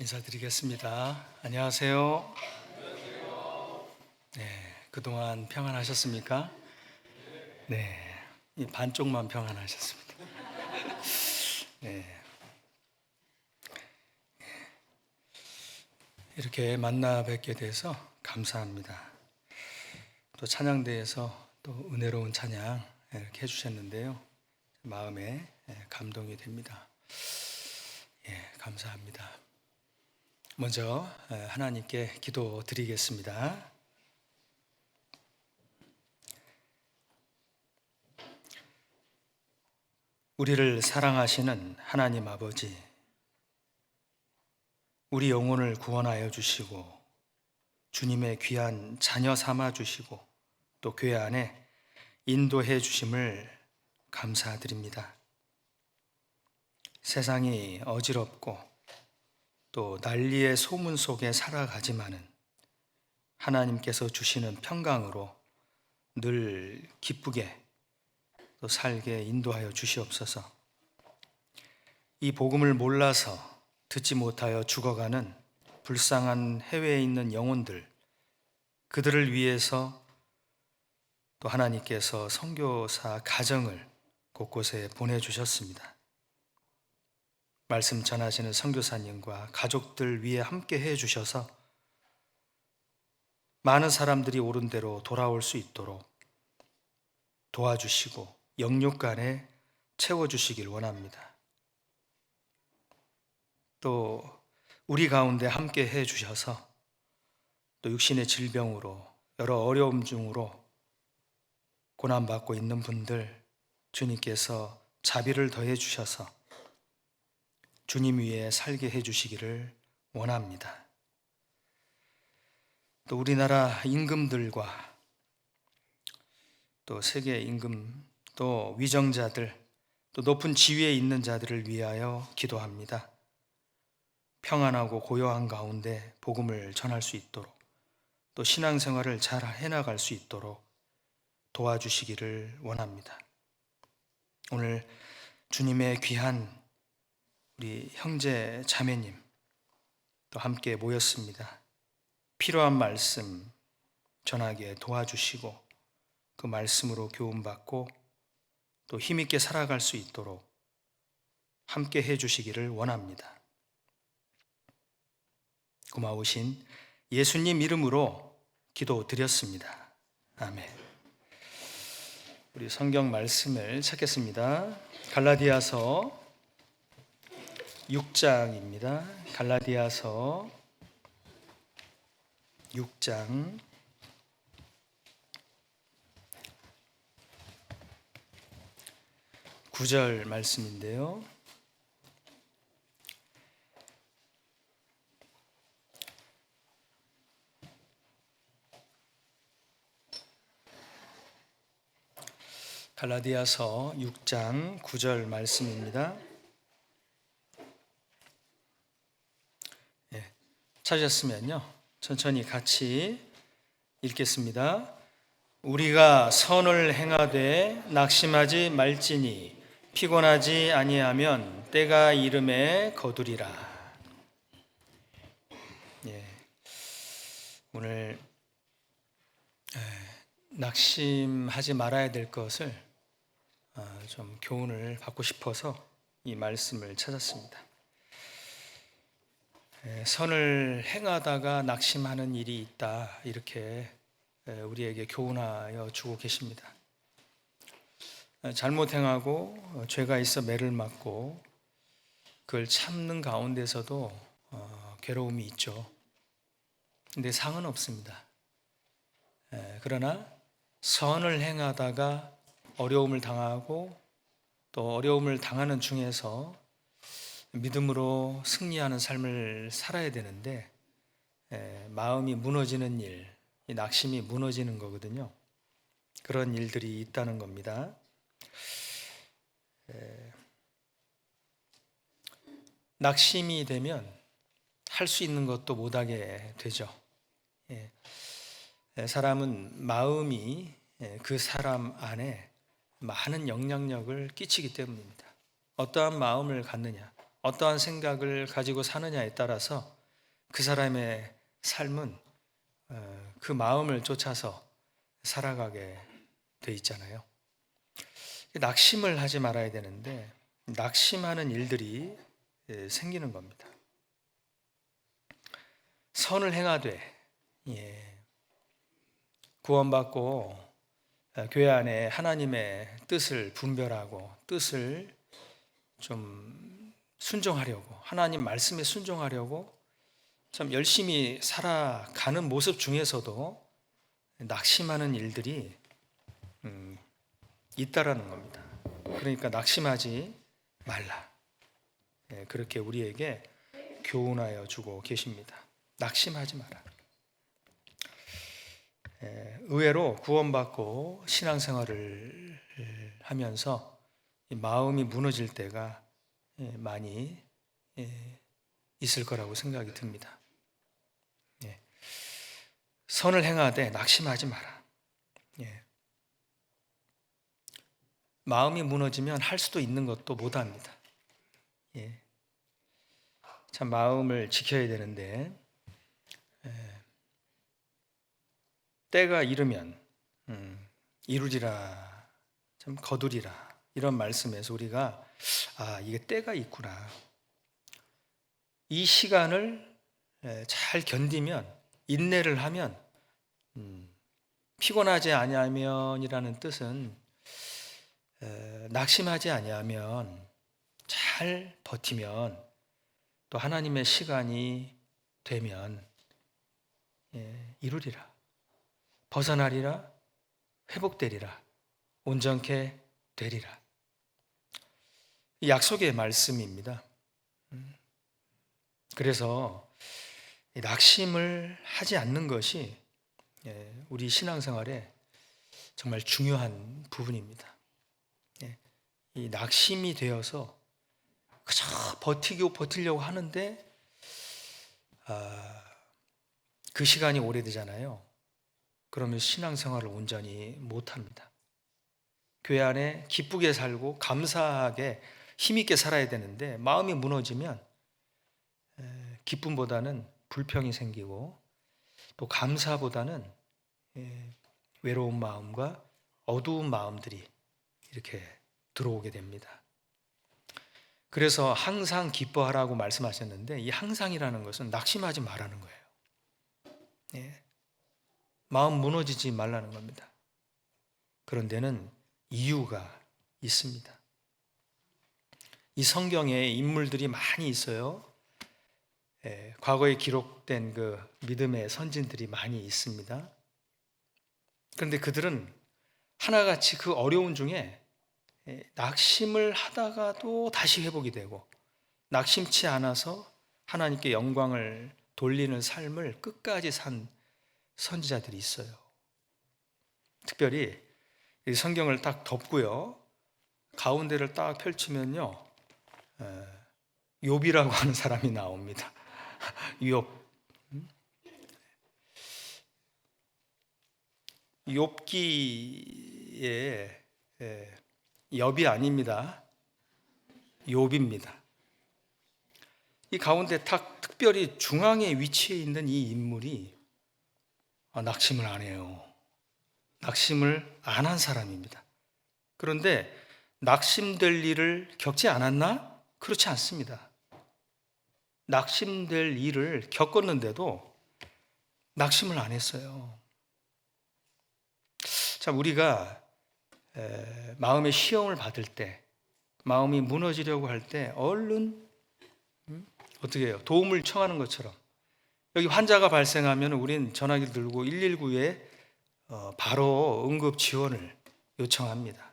인사드리겠습니다. 안녕하세요. 그동안 평안하셨습니까? 네, 이 반쪽만 평안하셨습니다. 네, 이렇게 만나 뵙게 돼서 감사합니다. 또 찬양대에서 또 은혜로운 찬양 이렇게 해주셨는데요. 마음에 감동이 됩니다. 감사합니다. 먼저 하나님께 기도드리겠습니다. 우리를 사랑하시는 하나님 아버지, 우리 영혼을 구원하여 주시고 주님의 귀한 자녀 삼아 주시고 또 교회 안에 인도해 주심을 감사드립니다. 세상이 어지럽고 또 난리의 소문 속에 살아가지만은 하나님께서 주시는 평강으로 늘 기쁘게 또 살게 인도하여 주시옵소서. 이 복음을 몰라서 듣지 못하여 죽어가는 불쌍한 해외에 있는 영혼들, 그들을 위해서 또 하나님께서 선교사 가정을 곳곳에 보내주셨습니다. 말씀 전하시는 선교사님과 가족들 위에 함께 해주셔서 많은 사람들이 옳은 대로 돌아올 수 있도록 도와주시고 영육간에 채워주시길 원합니다. 또 우리 가운데 함께 해주셔서 또 육신의 질병으로 여러 어려움 중으로 고난받고 있는 분들 주님께서 자비를 더해 주셔서 주님 위에 살게 해주시기를 원합니다. 또 우리나라 임금들과 또 세계 임금, 또 위정자들, 또 높은 지위에 있는 자들을 위하여 기도합니다. 평안하고 고요한 가운데 복음을 전할 수 있도록 또 신앙생활을 잘 해나갈 수 있도록 도와주시기를 원합니다. 오늘 주님의 귀한 우리 형제 자매님 또 함께 모였습니다. 필요한 말씀 전하게 도와주시고 그 말씀으로 교훈받고 또 힘있게 살아갈 수 있도록 함께 해주시기를 원합니다. 고마우신 예수님 이름으로 기도드렸습니다. 아멘. 우리 성경 말씀을 찾겠습니다. 갈라디아서 6장입니다. 갈라디아서 6장 9절 말씀인데요. 갈라디아서 6장 9절 말씀입니다. 찾으셨으면요, 천천히 같이 읽겠습니다. 우리가 선을 행하되 낙심하지 말지니 피곤하지 아니하면 때가 이름에 거두리라. 오늘 낙심하지 말아야 될 것을 좀 교훈을 받고 싶어서 이 말씀을 찾았습니다. 선을 행하다가 낙심하는 일이 있다, 이렇게 우리에게 교훈하여 주고 계십니다. 잘못 행하고 죄가 있어 매를 맞고 그걸 참는 가운데서도 괴로움이 있죠. 근데 상은 없습니다. 그러나 선을 행하다가 어려움을 당하고 또 어려움을 당하는 중에서 믿음으로 승리하는 삶을 살아야 되는데 마음이 무너지는 일, 이 낙심이 무너지는 거거든요. 그런 일들이 있다는 겁니다. 낙심이 되면 할 수 있는 것도 못하게 되죠. 사람은 마음이 그 사람 안에 많은 영향력을 끼치기 때문입니다. 어떠한 마음을 갖느냐, 어떠한 생각을 가지고 사느냐에 따라서 그 사람의 삶은 그 마음을 쫓아서 살아가게 돼 있잖아요. 낙심을 하지 말아야 되는데 낙심하는 일들이 생기는 겁니다. 선을 행하되 구원받고 교회 안에 하나님의 뜻을 분별하고 뜻을 좀 순종하려고, 하나님 말씀에 순종하려고 참 열심히 살아가는 모습 중에서도 낙심하는 일들이 있다라는 겁니다. 그러니까 낙심하지 말라. 그렇게 우리에게 교훈하여 주고 계십니다. 낙심하지 마라. 의외로 구원받고 신앙생활을 하면서 마음이 무너질 때가 많이 있을 거라고 생각이 듭니다. 선을 행하되 낙심하지 마라. 마음이 무너지면 할 수도 있는 것도 못합니다. 참 마음을 지켜야 되는데 때가 이르면 이루리라, 좀 거두리라, 이런 말씀에서 우리가 이게 때가 있구나. 이 시간을 잘 견디면, 인내를 하면, 피곤하지 아니하면이라는 뜻은 낙심하지 아니하면, 잘 버티면, 또 하나님의 시간이 되면 이루리라, 벗어나리라, 회복되리라, 온전케 되리라. 약속의 말씀입니다. 그래서 낙심을 하지 않는 것이 우리 신앙생활에 정말 중요한 부분입니다. 이 낙심이 되어서 그저 버티려고 하는데 그 시간이 오래되잖아요. 그러면 신앙생활을 온전히 못합니다. 교회 안에 기쁘게 살고 감사하게 힘있게 살아야 되는데 마음이 무너지면 기쁨보다는 불평이 생기고 또 감사보다는 외로운 마음과 어두운 마음들이 이렇게 들어오게 됩니다. 그래서 항상 기뻐하라고 말씀하셨는데 이 항상이라는 것은 낙심하지 말라는 거예요. 마음 무너지지 말라는 겁니다. 그런 데는 이유가 있습니다. 이 성경에 인물들이 많이 있어요. 과거에 기록된 그 믿음의 선진들이 많이 있습니다. 그런데 그들은 하나같이 그 어려운 중에 낙심을 하다가도 다시 회복이 되고 낙심치 않아서 하나님께 영광을 돌리는 삶을 끝까지 산 선지자들이 있어요. 특별히 이 성경을 딱 덮고요, 가운데를 딱 펼치면요, 욥이라고 하는 사람이 나옵니다. 욥. 욥기에 엽이 아닙니다. 욥입니다. 이 가운데 딱 특별히 중앙에 위치해 있는 이 인물이 낙심을 안 해요. 낙심을 안 한 사람입니다. 그런데 낙심될 일을 겪지 않았나? 그렇지 않습니다. 낙심될 일을 겪었는데도 낙심을 안 했어요. 참 우리가 마음의 시험을 받을 때, 마음이 무너지려고 할 때 얼른 어떻게 해요? 도움을 청하는 것처럼 여기 환자가 발생하면 우린 전화기를 들고 119에 바로 응급 지원을 요청합니다.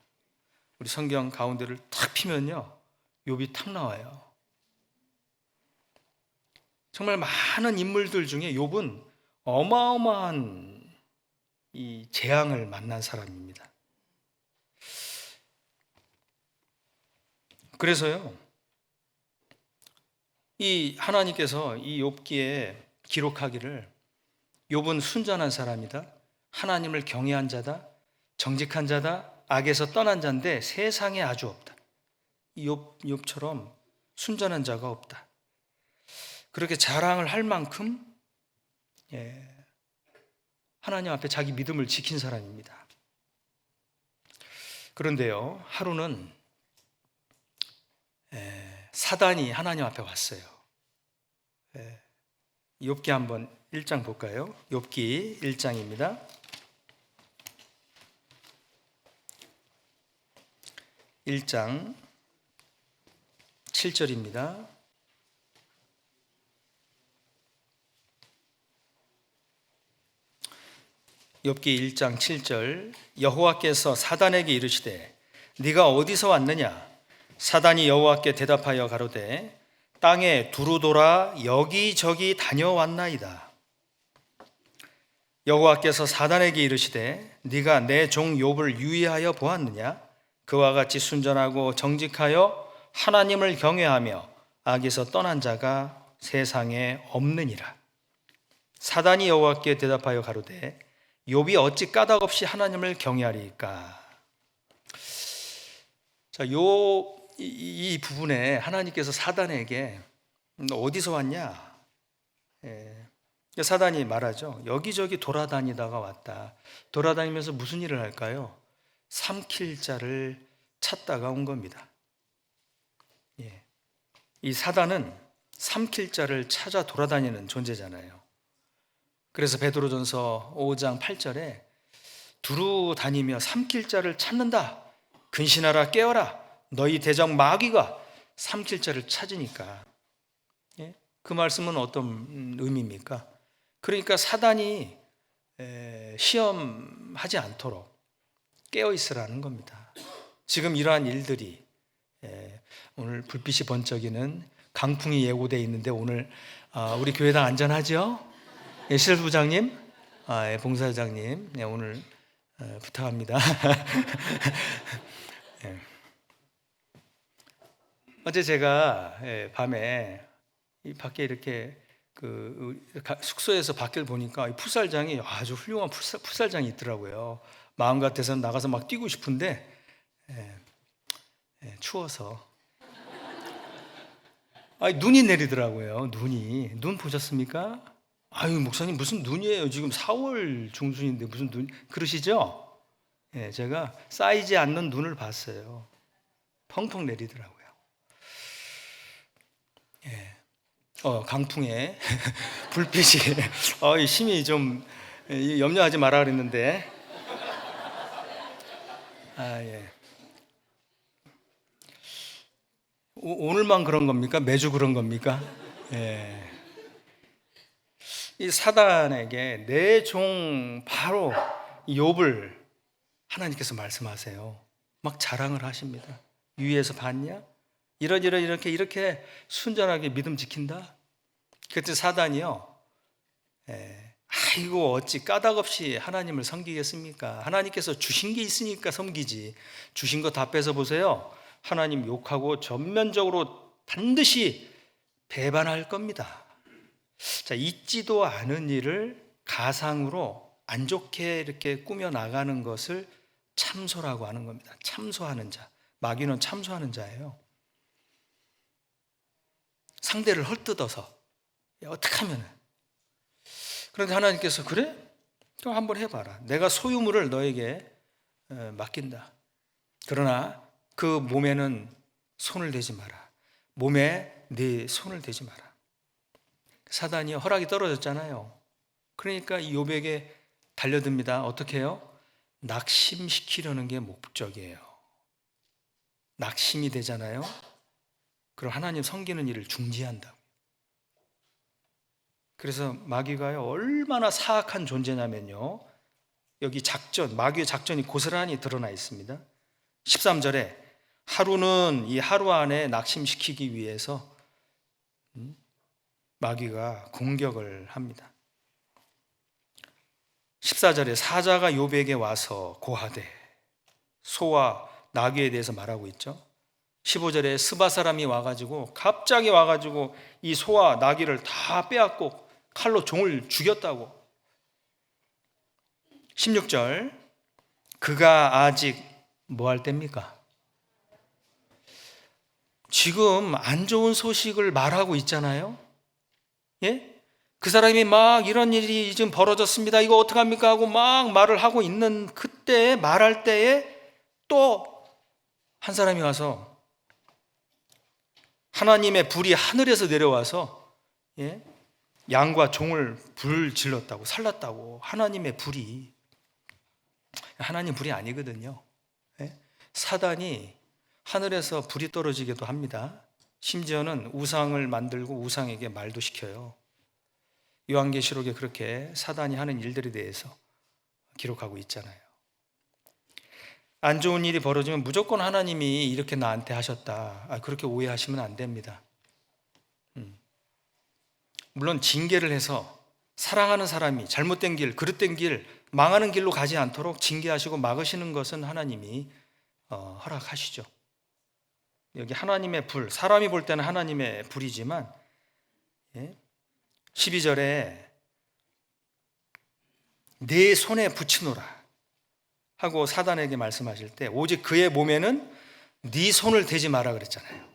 우리 성경 가운데를 탁 피면요, 욥이 탁 나와요. 정말 많은 인물들 중에 욥은 어마어마한 이 재앙을 만난 사람입니다. 그래서요, 이 하나님께서 이 욥기에 기록하기를 욥은 순전한 사람이다, 하나님을 경외한 자다, 정직한 자다, 악에서 떠난 자인데 세상에 아주 없다. 이 욥처럼 순전한 자가 없다. 그렇게 자랑을 할 만큼 하나님 앞에 자기 믿음을 지킨 사람입니다. 그런데요, 하루는 사단이 하나님 앞에 왔어요. 욥기 한번 1장 볼까요? 욥기 1장입니다. 1장 7절입니다. 욥기 1장 7절. 여호와께서 사단에게 이르시되 네가 어디서 왔느냐? 사단이 여호와께 대답하여 가로되 땅에 두루 돌아 여기저기 다녀왔나이다. 여호와께서 사단에게 이르시되 네가 내 종 욥을 유의하여 보았느냐? 그와 같이 순전하고 정직하여 하나님을 경외하며 악에서 떠난 자가 세상에 없느니라. 사단이 여호와께 대답하여 가로되 욥이 어찌 까닭 없이 하나님을 경외하리까? 자, 이 부분에 하나님께서 사단에게 너 어디서 왔냐? 사단이 말하죠. 여기저기 돌아다니다가 왔다. 돌아다니면서 무슨 일을 할까요? 삼킬 자를 찾다가 온 겁니다. 이 사단은 삼킬 자를 찾아 돌아다니는 존재잖아요. 그래서 베드로전서 5장 8절에 두루 다니며 삼킬 자를 찾는다. 근신하라 깨어라. 너희 대적 마귀가 삼킬 자를 찾으니까. 그 말씀은 어떤 의미입니까? 그러니까 사단이 시험하지 않도록 깨어 있으라는 겁니다. 지금 이러한 일들이 오늘 불빛이 번쩍이는 강풍이 예고되어 있는데 오늘 우리 교회당 안전하죠? 시설부장님, 봉사장님, 오늘 부탁합니다. 어제 제가 밤에 이 밖에 이렇게 숙소에서 밖을 보니까 풋살장이 아주 훌륭한 풋살장이 있더라고요. 마음 같아서는 나가서 막 뛰고 싶은데 추워서 눈이 내리더라고요. 눈 보셨습니까? 아유, 목사님 무슨 눈이에요? 지금 4월 중순인데 무슨 눈 그러시죠? 제가 쌓이지 않는 눈을 봤어요. 펑펑 내리더라고요. 강풍에 불빛이 심히 좀 염려하지 마라 그랬는데 오늘만 그런 겁니까? 매주 그런 겁니까? 이 사단에게 내 종 바로 욥을 하나님께서 말씀하세요. 막 자랑을 하십니다. 위에서 봤냐? 이렇게 순전하게 믿음 지킨다. 그때 사단이요. 아이고 어찌 까닭 없이 하나님을 섬기겠습니까? 하나님께서 주신 게 있으니까 섬기지. 주신 거 다 뺏어 보세요. 하나님 욕하고 전면적으로 반드시 배반할 겁니다. 자, 있지도 않은 일을 가상으로 안 좋게 이렇게 꾸며 나가는 것을 참소라고 하는 겁니다. 참소하는 자. 마귀는 참소하는 자예요. 상대를 헐뜯어서 어떻게 하면은. 그런데 하나님께서 그래? 그럼 한번 해봐라. 내가 소유물을 너에게 맡긴다. 그러나 그 몸에는 손을 대지 마라. 몸에 네 손을 대지 마라. 사단이 허락이 떨어졌잖아요. 그러니까 욥에게 달려듭니다. 어떻게 해요? 낙심시키려는 게 목적이에요. 낙심이 되잖아요. 그럼 하나님 섬기는 일을 중지한다고. 그래서 마귀가요 얼마나 사악한 존재냐면요, 여기 마귀의 작전이 고스란히 드러나 있습니다. 13절에 하루는 이 하루 안에 낙심시키기 위해서 마귀가 공격을 합니다. 14절에 사자가 욥에게 와서 고하되, 소와 나귀에 대해서 말하고 있죠. 15절에 스바 사람이 갑자기 와가지고 이 소와 나귀를 다 빼앗고 칼로 종을 죽였다고. 16절, 그가 아직 뭐 할 때입니까? 지금 안 좋은 소식을 말하고 있잖아요. 예? 그 사람이 막 이런 일이 지금 벌어졌습니다. 이거 어떡합니까? 하고 막 말을 하고 있는 그때 말할 때에 또 한 사람이 와서 하나님의 불이 하늘에서 내려와서 양과 종을 불 질렀다고, 살랐다고. 하나님의 불이, 하나님 불이 아니거든요. 사단이 하늘에서 불이 떨어지기도 합니다. 심지어는 우상을 만들고 우상에게 말도 시켜요. 요한계시록에 그렇게 사단이 하는 일들에 대해서 기록하고 있잖아요. 안 좋은 일이 벌어지면 무조건 하나님이 이렇게 나한테 하셨다, 그렇게 오해하시면 안 됩니다. 물론 징계를 해서 사랑하는 사람이 잘못된 길, 그릇된 길, 망하는 길로 가지 않도록 징계하시고 막으시는 것은 하나님이 허락하시죠. 여기 하나님의 불, 사람이 볼 때는 하나님의 불이지만 12절에 내 손에 붙이노라 하고 사단에게 말씀하실 때 오직 그의 몸에는 네 손을 대지 마라 그랬잖아요.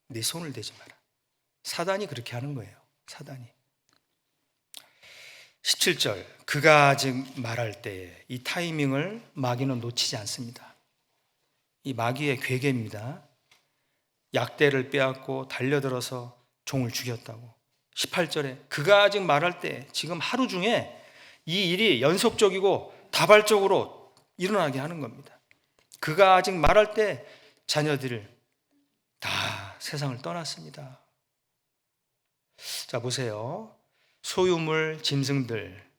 네 손을 대지 마라. 사단이 그렇게 하는 거예요. 사단이. 17절, 그가 아직 말할 때에 이 타이밍을 마귀는 놓치지 않습니다. 이 마귀의 괴계입니다. 약대를 빼앗고 달려들어서 종을 죽였다고. 18절에 그가 아직 말할 때, 지금 하루 중에 이 일이 연속적이고 다발적으로 일어나게 하는 겁니다. 그가 아직 말할 때 자녀들을 다 세상을 떠났습니다. 자, 보세요. 소유물, 짐승들,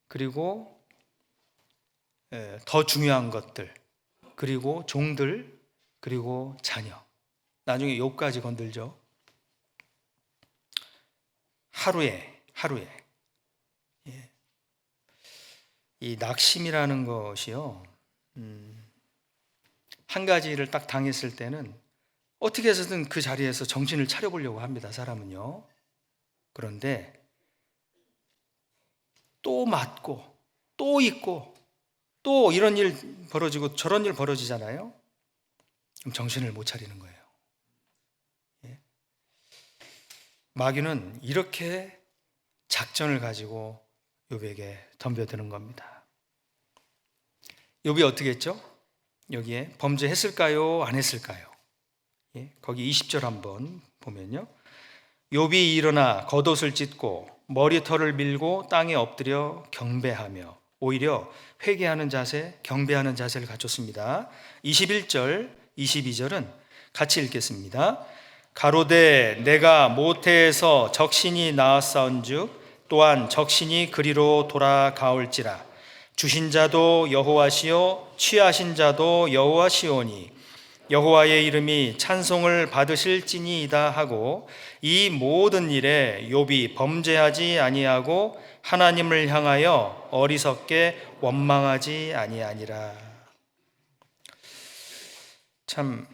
그리고 더 중요한 것들, 그리고 종들, 그리고 자녀. 나중에 욥까지 건들죠. 하루에 이 낙심이라는 것이요, 한 가지를 딱 당했을 때는 어떻게 해서든 그 자리에서 정신을 차려보려고 합니다, 사람은요. 그런데 또 맞고 또 있고 또 이런 일 벌어지고 저런 일 벌어지잖아요. 그럼 정신을 못 차리는 거예요. 마귀는 이렇게 작전을 가지고 욥에게 덤벼드는 겁니다. 욥이 어떻게 했죠? 여기에 범죄했을까요? 안 했을까요? 거기 20절 한번 보면요, 욥이 일어나 겉옷을 찢고 머리털을 밀고 땅에 엎드려 경배하며, 오히려 회개하는 자세, 경배하는 자세를 갖췄습니다. 21절, 22절은 같이 읽겠습니다. 가로되 내가 모태에서 적신이 낳았사온즉 또한 적신이 그리로 돌아가올지라. 주신 자도 여호와시요 취하신 자도 여호와시오니 여호와의 이름이 찬송을 받으실지니이다 하고, 이 모든 일에 욥이 범죄하지 아니하고 하나님을 향하여 어리석게 원망하지 아니하니라. 참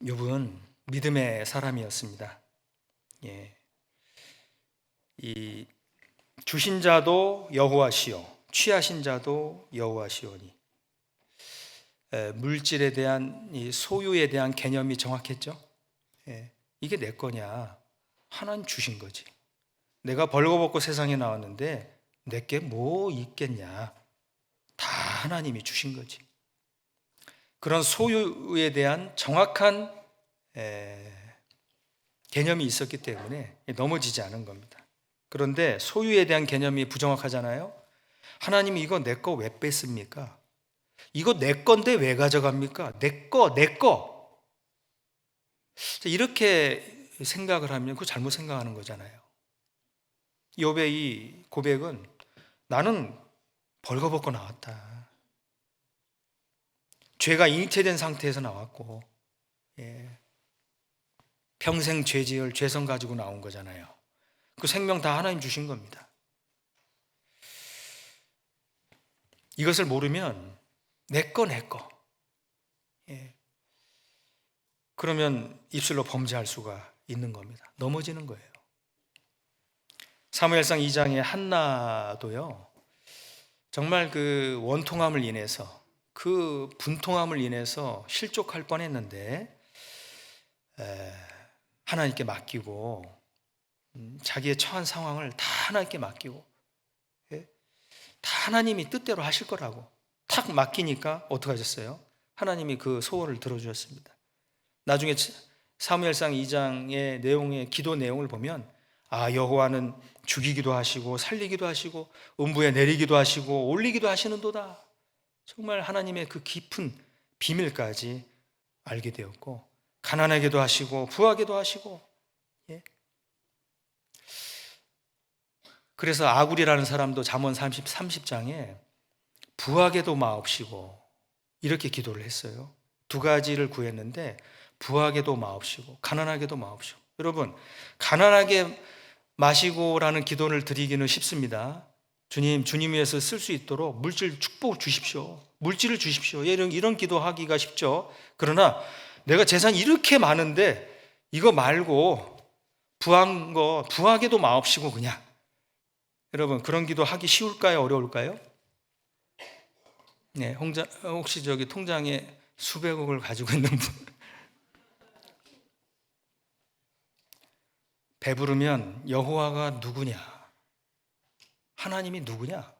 욥은 믿음의 사람이었습니다. 이 주신 자도 여호와시요 취하신 자도 여호와시오니, 물질에 대한, 이 소유에 대한 개념이 정확했죠. 이게 내 거냐? 하나님 주신 거지. 내가 벌거벗고 세상에 나왔는데 내게 뭐 있겠냐? 다 하나님이 주신 거지. 그런 소유에 대한 정확한 개념이 있었기 때문에 넘어지지 않은 겁니다. 그런데 소유에 대한 개념이 부정확하잖아요. 하나님이 이거 내 거 왜 뺐습니까? 이거 내 건데 왜 가져갑니까? 내 거. 이렇게 생각을 하면 그거 잘못 생각하는 거잖아요. 욥의 이 고백은 나는 벌거벗고 나왔다. 죄가 잉태된 상태에서 나왔고, 평생 죄지을 죄성 가지고 나온 거잖아요. 그 생명 다 하나님 주신 겁니다. 이것을 모르면 내 거. 그러면 입술로 범죄할 수가 있는 겁니다. 넘어지는 거예요. 사무엘상 2장의 한나도요, 정말 그 원통함을 인해서, 그 분통함을 인해서 실족할 뻔했는데 하나님께 맡기고 자기의 처한 상황을 다 하나님께 맡기고 다 하나님이 뜻대로 하실 거라고 탁 맡기니까 어떻게 하셨어요? 하나님이 그 소원을 들어주셨습니다. 나중에 사무엘상 2장의 내용의 기도 내용을 보면 여호와는 죽이기도 하시고 살리기도 하시고 음부에 내리기도 하시고 올리기도 하시는도다. 정말 하나님의 그 깊은 비밀까지 알게 되었고 가난하게도 하시고 부하게도 하시고 그래서 아굴이라는 사람도 잠언 30장에 부하게도 마옵시고 이렇게 기도를 했어요. 두 가지를 구했는데 부하게도 마옵시고 가난하게도 마옵시고. 여러분, 가난하게 마시고라는 기도를 드리기는 쉽습니다. 주님 위해서 쓸 수 있도록 물질 축복 주십시오. 물질을 주십시오. 이런 기도하기가 쉽죠. 그러나 내가 재산이 이렇게 많은데 이거 말고 부하게도 마옵시고 그냥. 여러분, 그런 기도 하기 쉬울까요? 어려울까요? 네, 혹시 통장에 수백억을 가지고 있는 분 배부르면 여호와가 누구냐? 하나님이 누구냐?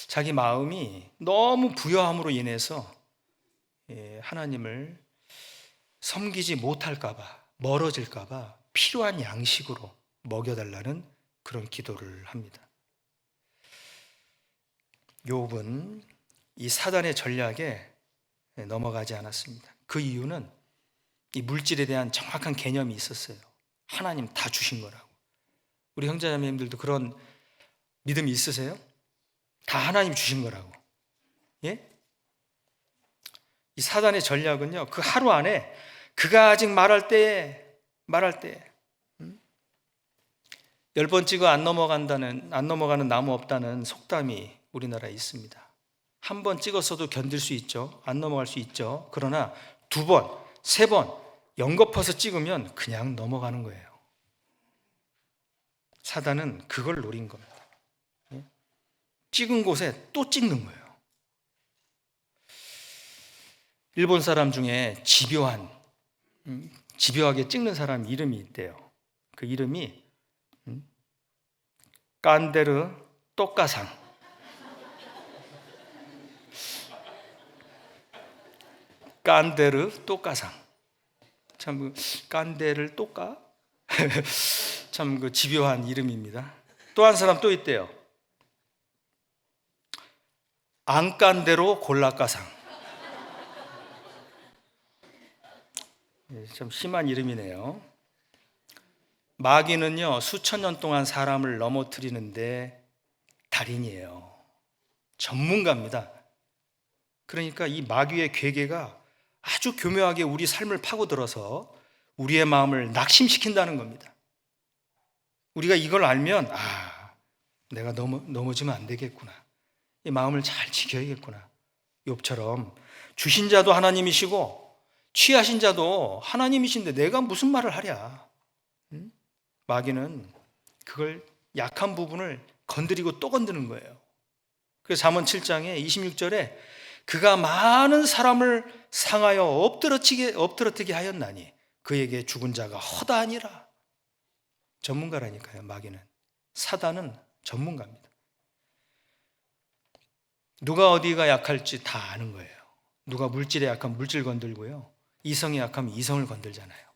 자기 마음이 너무 부여함으로 인해서 하나님을 섬기지 못할까 봐, 멀어질까 봐 필요한 양식으로 먹여달라는 그런 기도를 합니다. 욥은 이 사단의 전략에 넘어가지 않았습니다. 그 이유는 이 물질에 대한 정확한 개념이 있었어요. 하나님 다 주신 거라고. 우리 형제자매님들도 그런 믿음이 있으세요? 다 하나님 주신 거라고. 예? 이 사단의 전략은요, 그 하루 안에 그가 아직 말할 때에 10번 찍어 안 넘어가는 나무 없다는 속담이 우리나라에 있습니다. 한 번 찍었어도 견딜 수 있죠. 안 넘어갈 수 있죠. 그러나 2번, 3번 연거퍼서 찍으면 그냥 넘어가는 거예요. 사단은 그걸 노린 겁니다. 찍은 곳에 또 찍는 거예요. 일본 사람 중에 집요하게 찍는 사람 이름이 있대요. 그 이름이 깐데르 또까상. 깐데르 또까상. 참 깐데를 또까? 참 그 집요한 이름입니다. 또 한 사람 또 있대요. 안깐데로 골라까상. 좀 심한 이름이네요. 마귀는요, 수천 년 동안 사람을 넘어뜨리는데 달인이에요. 전문가입니다. 그러니까 이 마귀의 괴계가 아주 교묘하게 우리 삶을 파고들어서 우리의 마음을 낙심시킨다는 겁니다. 우리가 이걸 알면 내가 넘어지면 안 되겠구나. 이 마음을 잘 지켜야겠구나. 욥처럼 주신 자도 하나님이시고 취하신 자도 하나님이신데 내가 무슨 말을 하랴. 마귀는 그걸 약한 부분을 건드리고 또 건드는 거예요. 그래서 잠언 7장에 26절에 그가 많은 사람을 상하여 엎드러뜨게 하였나니 그에게 죽은 자가 허다하니라. 전문가라니까요. 마귀는. 사단은 전문가입니다. 누가 어디가 약할지 다 아는 거예요. 누가 물질에 약하면 물질 건들고요, 이성에 약하면 이성을 건들잖아요.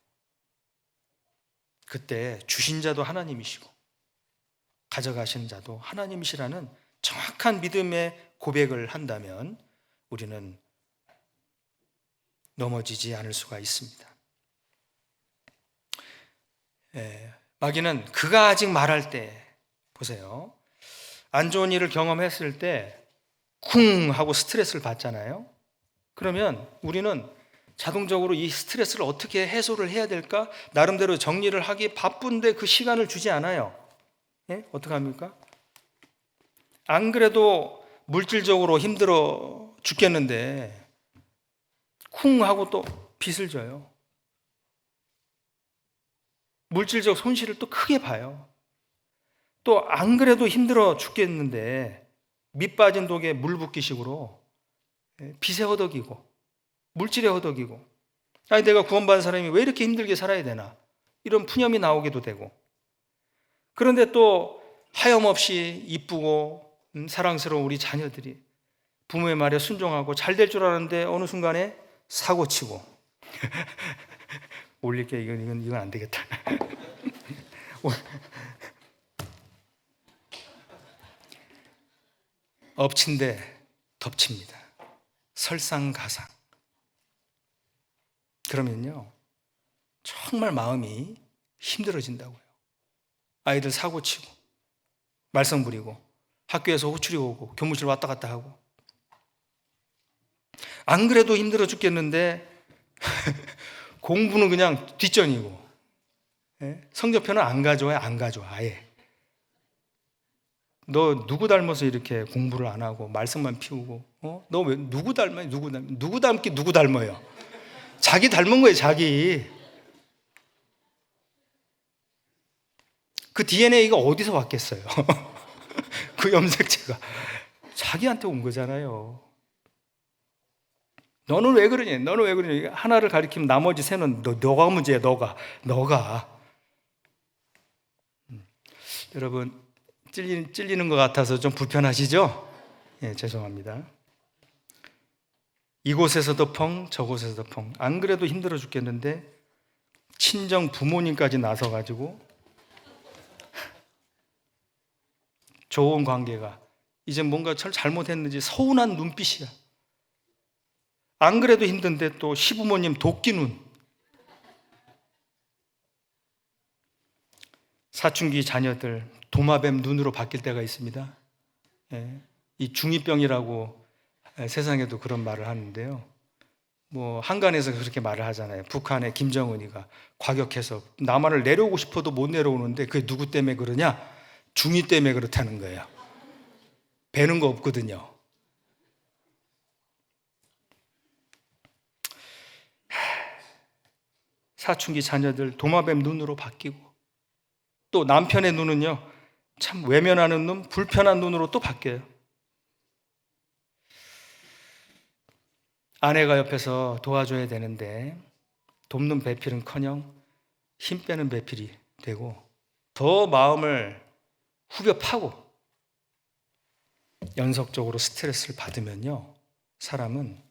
그때 주신 자도 하나님이시고 가져가신 자도 하나님이시라는 정확한 믿음의 고백을 한다면 우리는 넘어지지 않을 수가 있습니다. 마귀는 그가 아직 말할 때, 보세요, 안 좋은 일을 경험했을 때 쿵 하고 스트레스를 받잖아요. 그러면 우리는 자동적으로 이 스트레스를 어떻게 해소를 해야 될까? 나름대로 정리를 하기 바쁜데 그 시간을 주지 않아요. 어떻게 합니까? 안 그래도 물질적으로 힘들어 죽겠는데 쿵 하고 또 빚을 져요. 물질적 손실을 또 크게 봐요. 또 안 그래도 힘들어 죽겠는데 밑 빠진 독에 물 붓기식으로 빚에 허덕이고 물질에 허덕이고 아니 내가 구원받은 사람이 왜 이렇게 힘들게 살아야 되나, 이런 푸념이 나오기도 되고, 그런데 또 하염없이 이쁘고 사랑스러운 우리 자녀들이 부모의 말에 순종하고 잘 될 줄 알았는데 어느 순간에 사고치고 올릴게, 이건 안 되겠다. 엎친데 덮칩니다. 설상가상. 그러면요 정말 마음이 힘들어진다고요. 아이들 사고치고 말썽 부리고 학교에서 호출이 오고 교무실 왔다 갔다 하고, 안 그래도 힘들어 죽겠는데 공부는 그냥 뒷전이고, 성적표는 안 가져와요. 안 가져와 아예. 너 누구 닮아서 이렇게 공부를 안 하고 말썽만 피우고, 너 왜 누구 닮아요? 누구 닮기 누구 닮아요? 자기 닮은 거예요, 자기. 그 DNA가 어디서 왔겠어요? 그 염색체가 자기한테 온 거잖아요. 너는 왜 그러니? 너는 왜 그러니? 하나를 가리키면 나머지 세는 너가 문제야, 너가. 여러분, 찔리는 것 같아서 좀 불편하시죠? 예, 죄송합니다. 이곳에서도 펑, 저곳에서도 펑. 안 그래도 힘들어 죽겠는데 친정 부모님까지 나서가지고 좋은 관계가 이제 뭔가 잘못했는지 서운한 눈빛이야. 안 그래도 힘든데 또 시부모님 도끼눈. 사춘기 자녀들 도마뱀 눈으로 바뀔 때가 있습니다. 이 중2병이라고 세상에도 그런 말을 하는데요. 뭐 한간에서 그렇게 말을 하잖아요. 북한의 김정은이가 과격해서 남한을 내려오고 싶어도 못 내려오는데 그게 누구 때문에 그러냐? 중2 때문에 그렇다는 거예요. 배는 거 없거든요. 사춘기 자녀들 도마뱀 눈으로 바뀌고, 또 남편의 눈은요 참 외면하는 눈, 불편한 눈으로 또 바뀌어요. 아내가 옆에서 도와줘야 되는데 돕는 배필은커녕 힘 빼는 배필이 되고, 더 마음을 후벼 파고 연속적으로 스트레스를 받으면요 사람은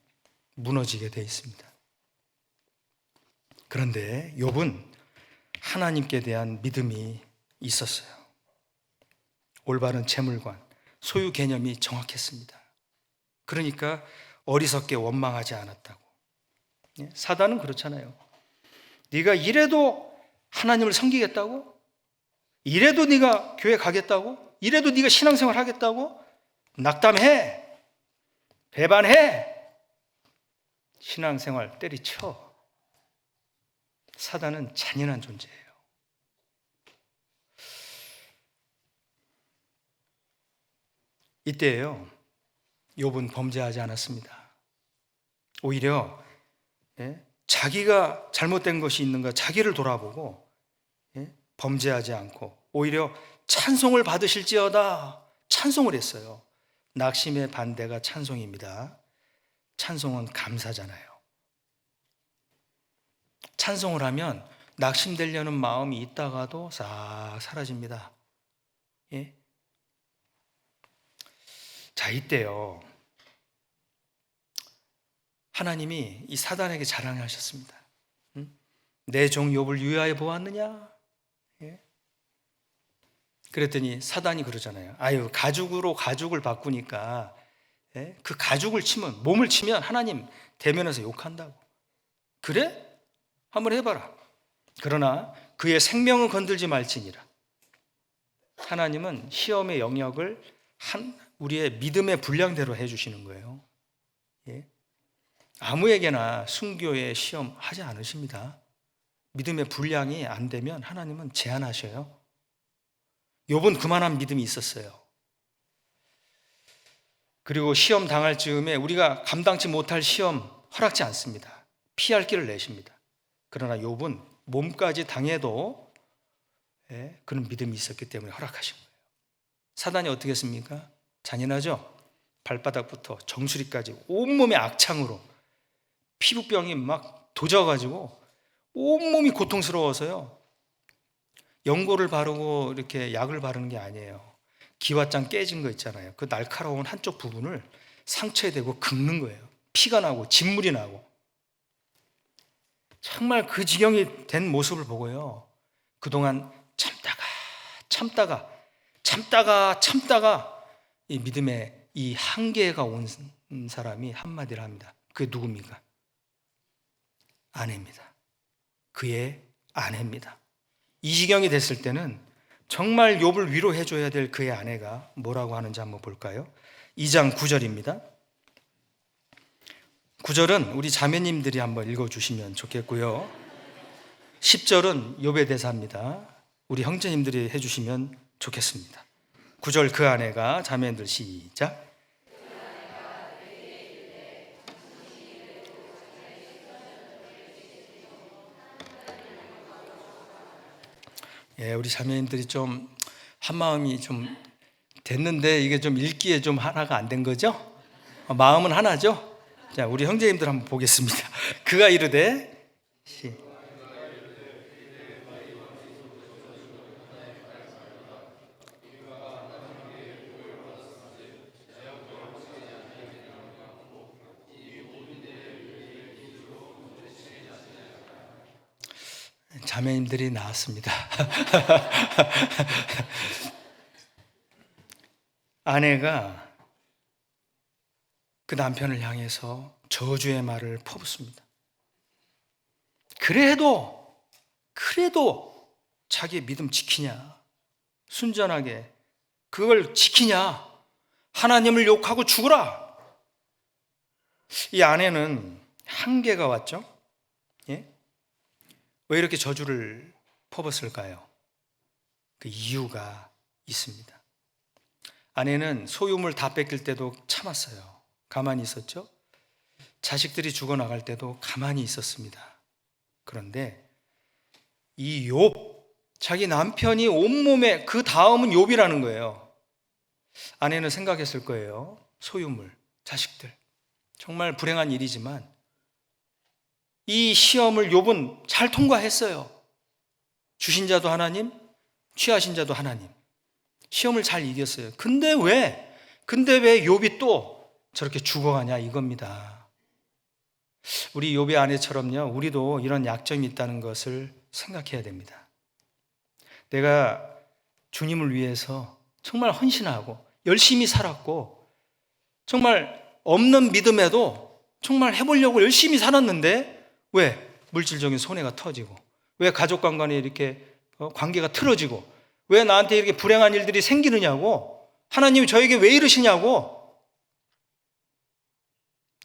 무너지게 돼 있습니다. 그런데 욥은 하나님께 대한 믿음이 있었어요. 올바른 재물관, 소유 개념이 정확했습니다. 그러니까 어리석게 원망하지 않았다고. 사단은 그렇잖아요. 네가 이래도 하나님을 섬기겠다고? 이래도 네가 교회 가겠다고? 이래도 네가 신앙생활 하겠다고? 낙담해, 배반해, 신앙생활 때리쳐. 사단은 잔인한 존재예요. 이때예요 욥은 범죄하지 않았습니다. 오히려 자기가 잘못된 것이 있는가 자기를 돌아보고 범죄하지 않고 오히려 찬송을 받으실지어다 찬송을 했어요. 낙심의 반대가 찬송입니다. 찬송은 감사잖아요. 찬송을 하면 낙심되려는 마음이 있다가도 싹 사라집니다. 예? 자, 이때요 하나님이 이 사단에게 자랑하셨습니다. 내 종 욥을 유하여 보았느냐? 예? 그랬더니 사단이 그러잖아요. 아유, 가죽으로 가죽을 바꾸니까 그 가죽을 치면, 몸을 치면 하나님 대면에서 욕한다고. 그래? 한번 해봐라. 그러나 그의 생명은 건들지 말지니라. 하나님은 시험의 영역을 우리의 믿음의 분량대로 해주시는 거예요. 예? 아무에게나 순교의 시험 하지 않으십니다. 믿음의 분량이 안 되면 하나님은 제한하셔요. 욥은 그만한 믿음이 있었어요. 그리고 시험 당할 즈음에 우리가 감당치 못할 시험 허락지 않습니다. 피할 길을 내십니다. 그러나 욥은 몸까지 당해도 그런 믿음이 있었기 때문에 허락하신 거예요. 사단이 어떻게 했습니까? 잔인하죠? 발바닥부터 정수리까지 온몸에 악창으로 피부병이 막 도져가지고 온몸이 고통스러워서요. 연고를 바르고 이렇게 약을 바르는 게 아니에요. 기왓장 깨진 거 있잖아요. 그 날카로운 한쪽 부분을 상처에 대고 긁는 거예요. 피가 나고 진물이 나고. 정말 그 지경이 된 모습을 보고요. 그동안 참다가 이 믿음의 이 한계가 온 사람이 한마디를 합니다. 그게 누굽니까? 아내입니다. 그의 아내입니다. 이 지경이 됐을 때는 정말 욥을 위로해 줘야 될 그의 아내가 뭐라고 하는지 한번 볼까요? 2장 9절입니다. 9절은 우리 자매님들이 한번 읽어주시면 좋겠고요. 10절은 욥의 대사입니다. 우리 형제님들이 해주시면 좋겠습니다. 9절 그 아내가, 자매님들 시작. 예, 우리 자매님들이 좀 한마음이 좀 됐는데 이게 좀 읽기에 좀 하나가 안 된 거죠? 마음은 하나죠? 자, 우리 형제님들 한번 보겠습니다. 그가 이르되 자매님들이 나왔습니다. 아내가 그 남편을 향해서 저주의 말을 퍼붓습니다. 그래도 자기의 믿음 지키냐? 순전하게 그걸 지키냐? 하나님을 욕하고 죽으라. 이 아내는 한계가 왔죠? 예? 왜 이렇게 저주를 퍼붓을까요? 그 이유가 있습니다. 아내는 소유물 다 뺏길 때도 참았어요. 가만히 있었죠? 자식들이 죽어나갈 때도 가만히 있었습니다. 그런데 이 욥, 자기 남편이 온몸에, 그 다음은 욥이라는 거예요. 아내는 생각했을 거예요. 소유물, 자식들. 정말 불행한 일이지만 이 시험을 욥은 잘 통과했어요. 주신 자도 하나님, 취하신 자도 하나님. 시험을 잘 이겼어요. 근데 왜 욥이 또 저렇게 죽어가냐 이겁니다. 우리 욥의 아내처럼요, 우리도 이런 약점이 있다는 것을 생각해야 됩니다. 내가 주님을 위해서 정말 헌신하고 열심히 살았고 정말 없는 믿음에도 정말 해보려고 열심히 살았는데 왜 물질적인 손해가 터지고, 왜 가족 간에 이렇게 관계가 틀어지고, 왜 나한테 이렇게 불행한 일들이 생기느냐고, 하나님이 저에게 왜 이러시냐고.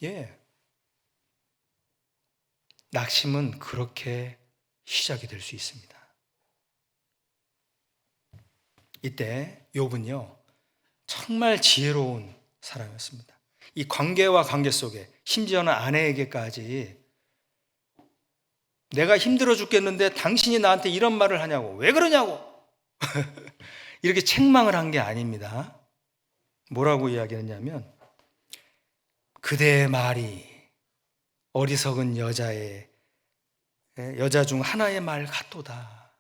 예, 낙심은 그렇게 시작이 될 수 있습니다. 이때 욥은요 정말 지혜로운 사람이었습니다. 이 관계와 관계 속에, 심지어는 아내에게까지 내가 힘들어 죽겠는데 당신이 나한테 이런 말을 하냐고, 왜 그러냐고 이렇게 책망을 한 게 아닙니다. 뭐라고 이야기했냐면, 그대의 말이 어리석은 여자 중 하나의 말 같도다.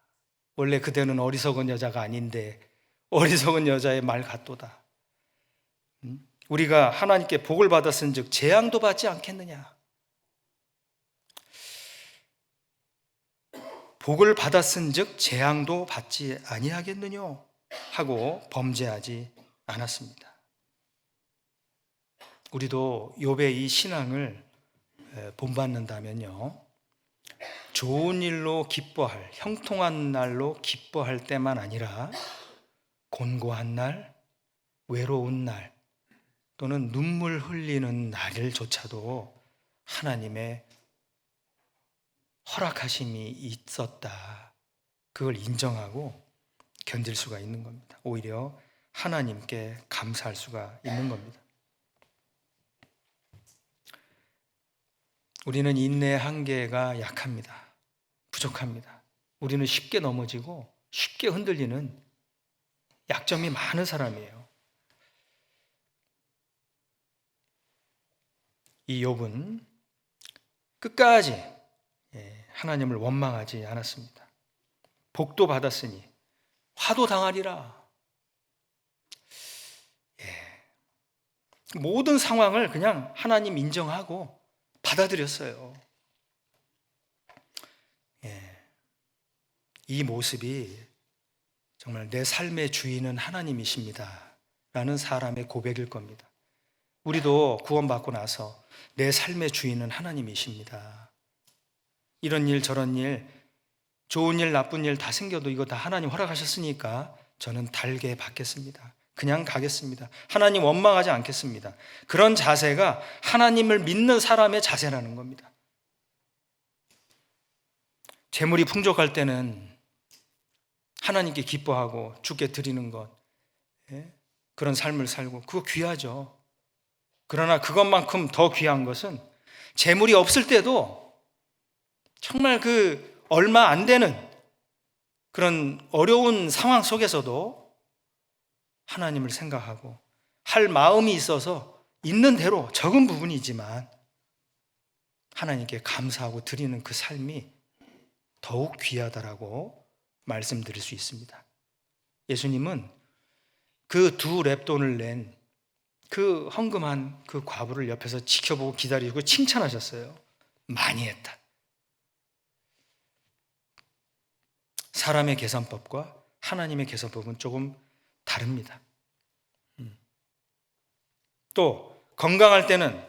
원래 그대는 어리석은 여자가 아닌데 어리석은 여자의 말 같도다. 우리가 하나님께 복을 받았은즉 재앙도 받지 않겠느냐. 복을 받았은즉 재앙도 받지 아니하겠느냐 하고 범죄하지 않았습니다. 우리도 욥의 이 신앙을 본받는다면요, 좋은 일로 기뻐할, 형통한 날로 기뻐할 때만 아니라 곤고한 날, 외로운 날, 또는 눈물 흘리는 날을조차도 하나님의 허락하심이 있었다, 그걸 인정하고 견딜 수가 있는 겁니다. 오히려 하나님께 감사할 수가 있는 겁니다. 우리는 인내의 한계가 약합니다. 부족합니다. 우리는 쉽게 넘어지고 쉽게 흔들리는 약점이 많은 사람이에요. 이 욥은 끝까지 하나님을 원망하지 않았습니다. 복도 받았으니 화도 당하리라. 모든 상황을 그냥 하나님 인정하고 받아들였어요. 이 모습이 정말 내 삶의 주인은 하나님이십니다 라는 사람의 고백일 겁니다. 우리도 구원받고 나서 내 삶의 주인은 하나님이십니다. 이런 일 저런 일, 좋은 일 나쁜 일 다 생겨도 이거 다 하나님 허락하셨으니까 저는 달게 받겠습니다. 그냥 가겠습니다. 하나님 원망하지 않겠습니다. 그런 자세가 하나님을 믿는 사람의 자세라는 겁니다. 재물이 풍족할 때는 하나님께 기뻐하고 주께 드리는 것, 그런 삶을 살고 그거 귀하죠. 그러나 그것만큼 더 귀한 것은 재물이 없을 때도 정말 그 얼마 안 되는 그런 어려운 상황 속에서도 하나님을 생각하고 할 마음이 있어서 있는 대로 적은 부분이지만 하나님께 감사하고 드리는 그 삶이 더욱 귀하다라고 말씀드릴 수 있습니다. 예수님은 그 2렙돈을 낸 그 헌금한 그 과부를 옆에서 지켜보고 기다리고 칭찬하셨어요. 많이 했다. 사람의 계산법과 하나님의 계산법은 조금 다릅니다. 또 건강할 때는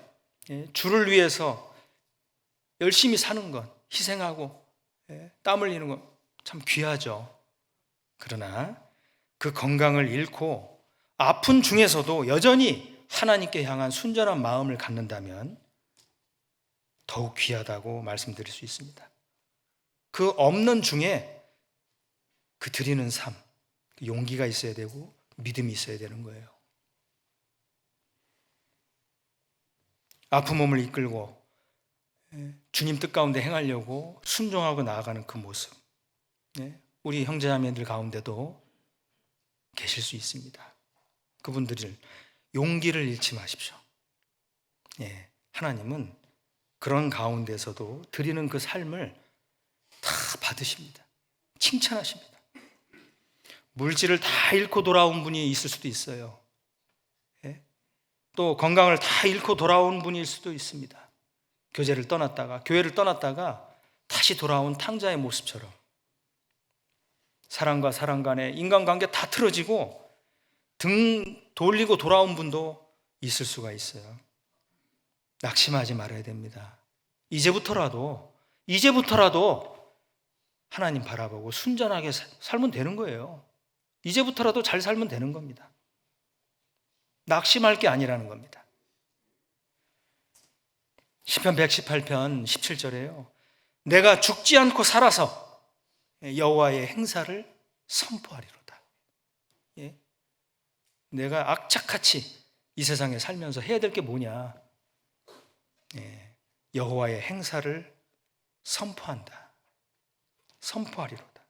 주를 위해서 열심히 사는 것, 희생하고 땀 흘리는 것 참 귀하죠. 그러나 그 건강을 잃고 아픈 중에서도 여전히 하나님께 향한 순전한 마음을 갖는다면 더욱 귀하다고 말씀드릴 수 있습니다. 그 없는 중에 그 드리는 삶, 용기가 있어야 되고 믿음이 있어야 되는 거예요. 아픈 몸을 이끌고 주님 뜻 가운데 행하려고 순종하고 나아가는 그 모습, 우리 형제자매들 가운데도 계실 수 있습니다. 그분들을 용기를 잃지 마십시오. 하나님은 그런 가운데서도 드리는 그 삶을 다 받으십니다. 칭찬하십니다. 물질을 다 잃고 돌아온 분이 있을 수도 있어요. 또 건강을 다 잃고 돌아온 분일 수도 있습니다. 교회를 떠났다가 다시 돌아온 탕자의 모습처럼 사랑과 사랑 간에 인간관계 다 틀어지고 등 돌리고 돌아온 분도 있을 수가 있어요. 낙심하지 말아야 됩니다. 이제부터라도 하나님 바라보고 순전하게 살면 되는 거예요. 이제부터라도 잘 살면 되는 겁니다. 낙심할 게 아니라는 겁니다. 시편 118편 17절에요. 내가 죽지 않고 살아서 여호와의 행사를 선포하리로다. 내가 악착같이 이 세상에 살면서 해야 될 게 뭐냐? 여호와의 행사를 선포한다. 선포하리로다.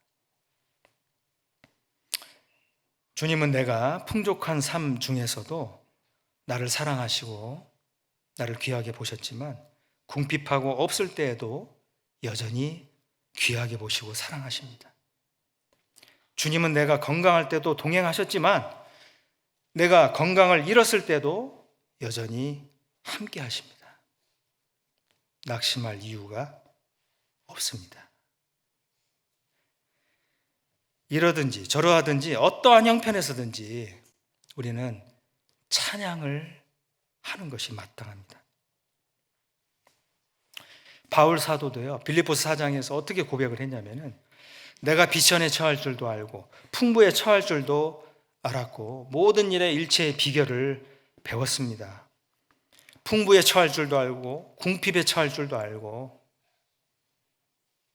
주님은 내가 풍족한 삶 중에서도 나를 사랑하시고 나를 귀하게 보셨지만 궁핍하고 없을 때에도 여전히 귀하게 보시고 사랑하십니다. 주님은 내가 건강할 때도 동행하셨지만 내가 건강을 잃었을 때도 여전히 함께 하십니다. 낙심할 이유가 없습니다. 이러든지 저러하든지 어떠한 형편에서든지 우리는 찬양을 하는 것이 마땅합니다. 바울 사도도요, 빌립보서 4장에서 어떻게 고백을 했냐면은 내가 비천에 처할 줄도 알고 풍부에 처할 줄도 알았고 모든 일의 일체의 비결을 배웠습니다. 풍부에 처할 줄도 알고 궁핍에 처할 줄도 알고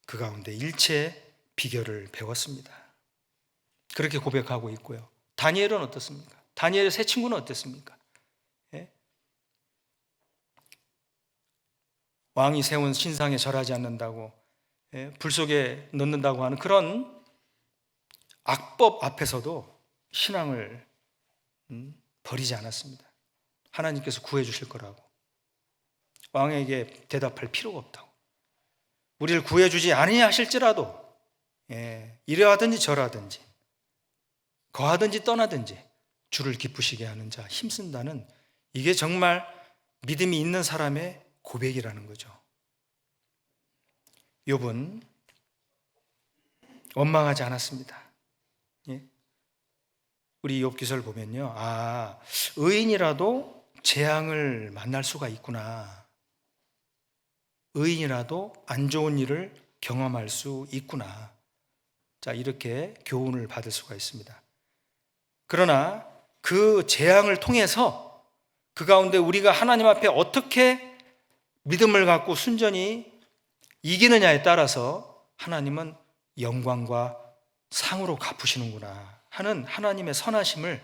그 가운데 일체의 비결을 배웠습니다. 그렇게 고백하고 있고요. 다니엘은 어떻습니까? 다니엘의 세 친구는 어땠습니까? 왕이 세운 신상에 절하지 않는다고, 불 속에 넣는다고 하는 그런 악법 앞에서도 신앙을 버리지 않았습니다. 하나님께서 구해 주실 거라고, 왕에게 대답할 필요가 없다고, 우리를 구해주지 아니하실지라도 이러하든지 저러하든지 거하든지 떠나든지 주를 기쁘시게 하는 자 힘쓴다는, 이게 정말 믿음이 있는 사람의 고백이라는 거죠. 욥은 원망하지 않았습니다. 우리 욥 기서를 보면요, 의인이라도 재앙을 만날 수가 있구나, 의인이라도 안 좋은 일을 경험할 수 있구나, 자, 이렇게 교훈을 받을 수가 있습니다. 그러나 그 재앙을 통해서 그 가운데 우리가 하나님 앞에 어떻게 믿음을 갖고 순전히 이기느냐에 따라서 하나님은 영광과 상으로 갚으시는구나 하는 하나님의 선하심을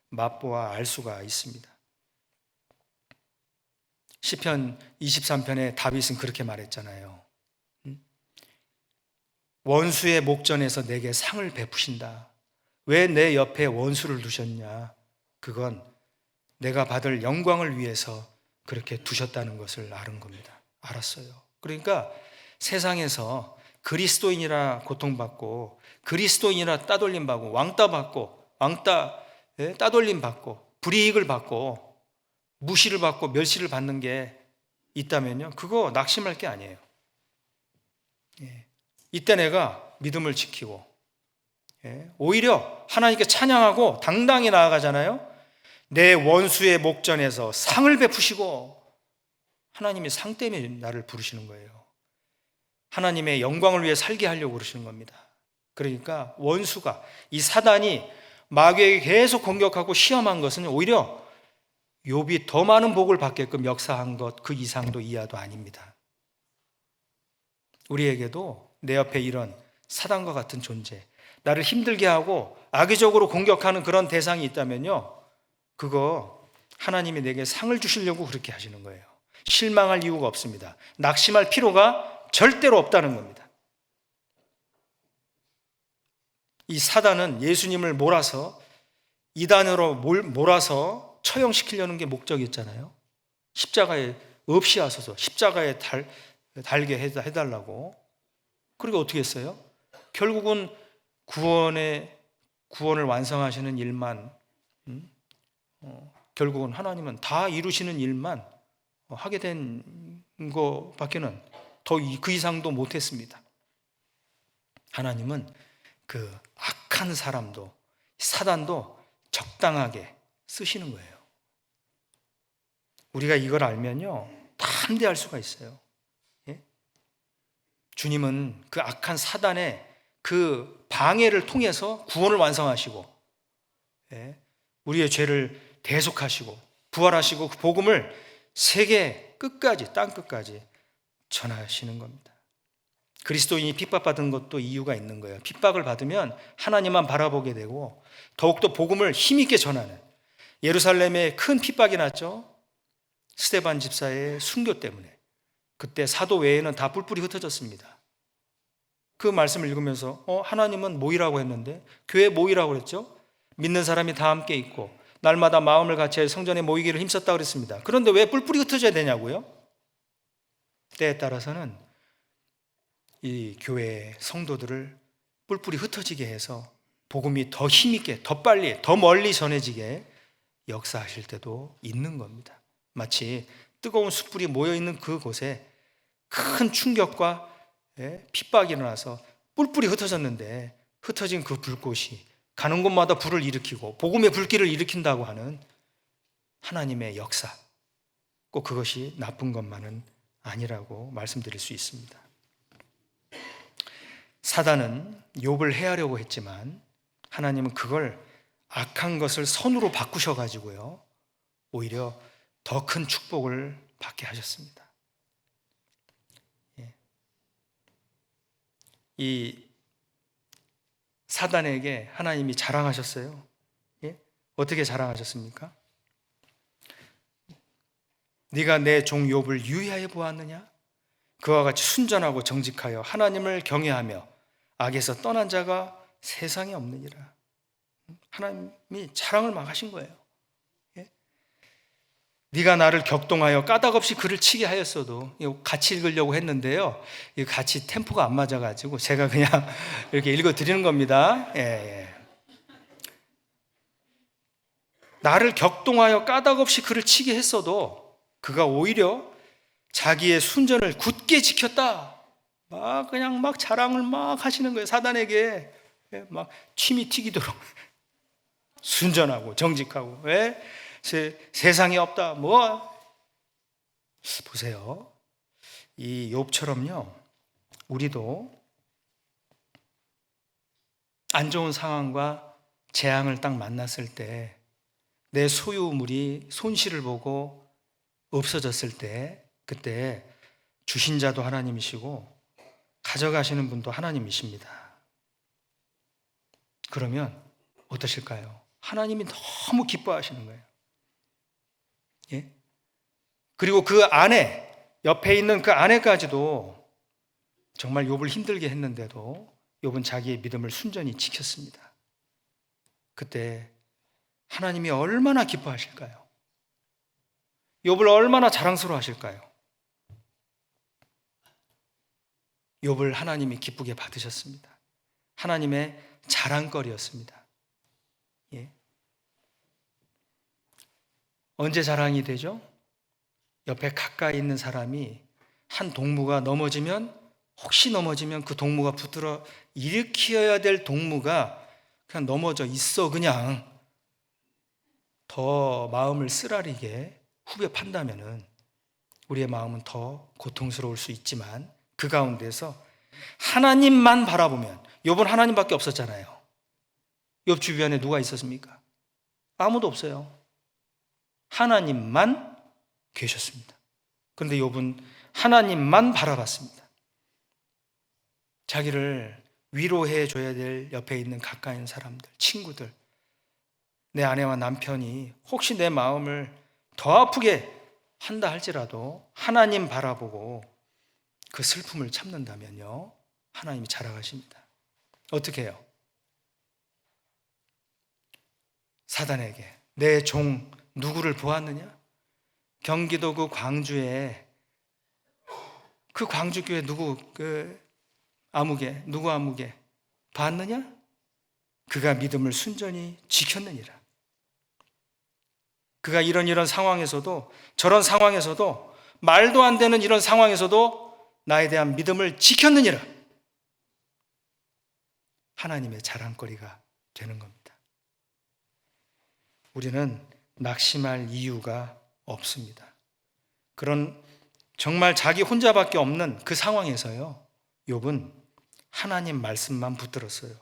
맛보아 알 수가 있습니다. 시편 23편에 다윗은 그렇게 말했잖아요. 원수의 목전에서 내게 상을 베푸신다. 왜 내 옆에 원수를 두셨냐? 그건 내가 받을 영광을 위해서 그렇게 두셨다는 것을 아는 겁니다. 알았어요. 그러니까 세상에서 그리스도인이라 고통받고, 그리스도인이라 따돌림받고, 왕따 받고, 따돌림 받고, 불이익을 받고, 무시를 받고 멸시를 받는 게 있다면요, 그거 낙심할 게 아니에요. 이때 내가 믿음을 지키고 오히려 하나님께 찬양하고 당당히 나아가잖아요. 내 원수의 목전에서 상을 베푸시고, 하나님이 상 때문에 나를 부르시는 거예요. 하나님의 영광을 위해 살게 하려고 그러시는 겁니다. 그러니까 원수가, 이 사단이 마귀에게 계속 공격하고 시험한 것은 오히려 욥이 더 많은 복을 받게끔 역사한 것, 그 이상도 이하도 아닙니다. 우리에게도 내 옆에 이런 사단과 같은 존재, 나를 힘들게 하고 악의적으로 공격하는 그런 대상이 있다면요, 그거 하나님이 내게 상을 주시려고 그렇게 하시는 거예요. 실망할 이유가 없습니다. 낙심할 필요가 절대로 없다는 겁니다. 이 사단은 예수님을 몰아서, 이단으로 몰아서 처형시키려는 게 목적이었잖아요. 십자가에 없이 하소서, 십자가에 달게 해달라고. 그리고 어떻게 했어요? 결국은 구원을 완성하시는 일만, 결국은 하나님은 다 이루시는 일만 하게 된 것밖에는 더 그 이상도 못했습니다. 하나님은 그 악한 사람도, 사단도 적당하게 쓰시는 거예요. 우리가 이걸 알면요, 담대할 수가 있어요. 주님은 그 악한 사단의 그 방해를 통해서 구원을 완성하시고, 우리의 죄를 대속하시고 부활하시고 그 복음을 세계 끝까지, 땅 끝까지 전하시는 겁니다. 그리스도인이 핍박받은 것도 이유가 있는 거예요. 핍박을 받으면 하나님만 바라보게 되고 더욱더 복음을 힘있게 전하는, 예루살렘에 큰 핍박이 났죠. 스데반 집사의 순교 때문에. 그때 사도 외에는 다 뿔뿔이 흩어졌습니다. 그 말씀을 읽으면서 하나님은 모이라고 했는데, 교회 모이라고 그랬죠. 믿는 사람이 다 함께 있고 날마다 마음을 같이 성전에 모이기를 힘썼다고 그랬습니다. 그런데 왜 뿔뿔이 흩어져야 되냐고요? 때에 따라서는 이 교회 성도들을 뿔뿔이 흩어지게 해서 복음이 더 힘있게, 더 빨리, 더 멀리 전해지게 역사하실 때도 있는 겁니다. 마치 뜨거운 숯불이 모여있는 그곳에 큰 충격과 핍박이 일어나서 뿔뿔이 흩어졌는데, 흩어진 그 불꽃이 가는 곳마다 불을 일으키고 복음의 불길을 일으킨다고 하는 하나님의 역사, 꼭 그것이 나쁜 것만은 아니라고 말씀드릴 수 있습니다. 사단은 욥을 해하려고 했지만 하나님은 그걸, 악한 것을 선으로 바꾸셔가지고요, 오히려 더 큰 축복을 받게 하셨습니다. 이 사단에게 하나님이 자랑하셨어요. 어떻게 자랑하셨습니까? 네가 내 종 욥을 유의하여 보았느냐? 그와 같이 순전하고 정직하여 하나님을 경외하며 악에서 떠난 자가 세상에 없느니라. 하나님이 자랑을 막 하신 거예요. 네가 나를 격동하여 까닭없이 글을 치게 하였어도, 이거 같이 읽으려고 했는데요, 이 같이 템포가 안 맞아가지고 제가 그냥 이렇게 읽어드리는 겁니다. 예. 나를 격동하여 까닭없이 그를 치게 했어도 그가 오히려 자기의 순전을 굳게 지켰다. 그냥 자랑을 하시는 거예요. 사단에게 막 침이 튀기도록 순전하고 정직하고, 왜? 세상에 없다. 보세요. 이 욥처럼요, 우리도 안 좋은 상황과 재앙을 딱 만났을 때, 내 소유물이 손실을 보고 없어졌을 때, 그때 주신 자도 하나님이시고 가져가시는 분도 하나님이십니다. 그러면 어떠실까요? 하나님이 너무 기뻐하시는 거예요. 예? 그리고 그 아내, 옆에 있는 그 아내까지도 정말 욥을 힘들게 했는데도 욥은 자기의 믿음을 순전히 지켰습니다. 그때 하나님이 얼마나 기뻐하실까요? 욥을 얼마나 자랑스러워하실까요? 욥을 하나님이 기쁘게 받으셨습니다. 하나님의 자랑거리였습니다. 예. 언제 자랑이 되죠? 옆에 가까이 있는 사람이, 한 동무가 혹시 넘어지면 그 동무가 붙들어 일으켜야 될 동무가 그냥 넘어져 있어, 그냥 더 마음을 쓰라리게 후벼 판다면은 우리의 마음은 더 고통스러울 수 있지만, 그 가운데서 하나님만 바라보면, 욥은 하나님밖에 없었잖아요. 욥 주변에 누가 있었습니까? 아무도 없어요. 하나님만 계셨습니다. 그런데 욥은 하나님만 바라봤습니다. 자기를 위로해 줘야 될 옆에 있는 가까이 있는 사람들, 친구들, 내 아내와 남편이 혹시 내 마음을 더 아프게 한다 할지라도 하나님 바라보고 그 슬픔을 참는다면요, 하나님이 자랑하십니다. 어떻게 해요? 사단에게 내 종 누구를 보았느냐? 경기도 그 광주에, 그 광주교회 누구 아무개 봤느냐? 그가 믿음을 순전히 지켰느니라. 그가 이런 상황에서도, 저런 상황에서도, 말도 안 되는 이런 상황에서도 나에 대한 믿음을 지켰느니라. 하나님의 자랑거리가 되는 겁니다. 우리는 낙심할 이유가 없습니다. 그런 정말 자기 혼자밖에 없는 그 상황에서요, 욥은 하나님 말씀만 붙들었어요.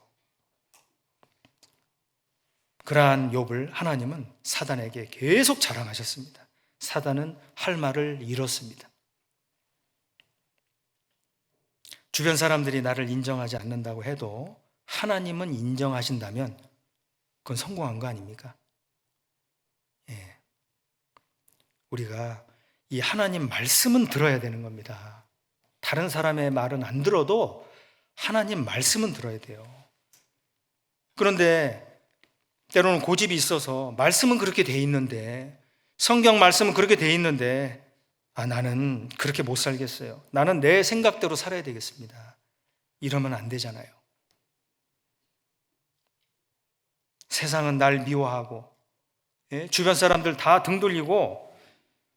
그러한 욥을 하나님은 사단에게 계속 자랑하셨습니다. 사단은 할 말을 잃었습니다. 주변 사람들이 나를 인정하지 않는다고 해도 하나님은 인정하신다면 그건 성공한 거 아닙니까? 예. 우리가 이 하나님 말씀은 들어야 되는 겁니다. 다른 사람의 말은 안 들어도 하나님 말씀은 들어야 돼요. 그런데 때로는 고집이 있어서 말씀은 그렇게 돼 있는데, 성경 말씀은 그렇게 돼 있는데, 나는 그렇게 못 살겠어요. 나는 내 생각대로 살아야 되겠습니다. 이러면 안 되잖아요. 세상은 날 미워하고, 주변 사람들 다 등 돌리고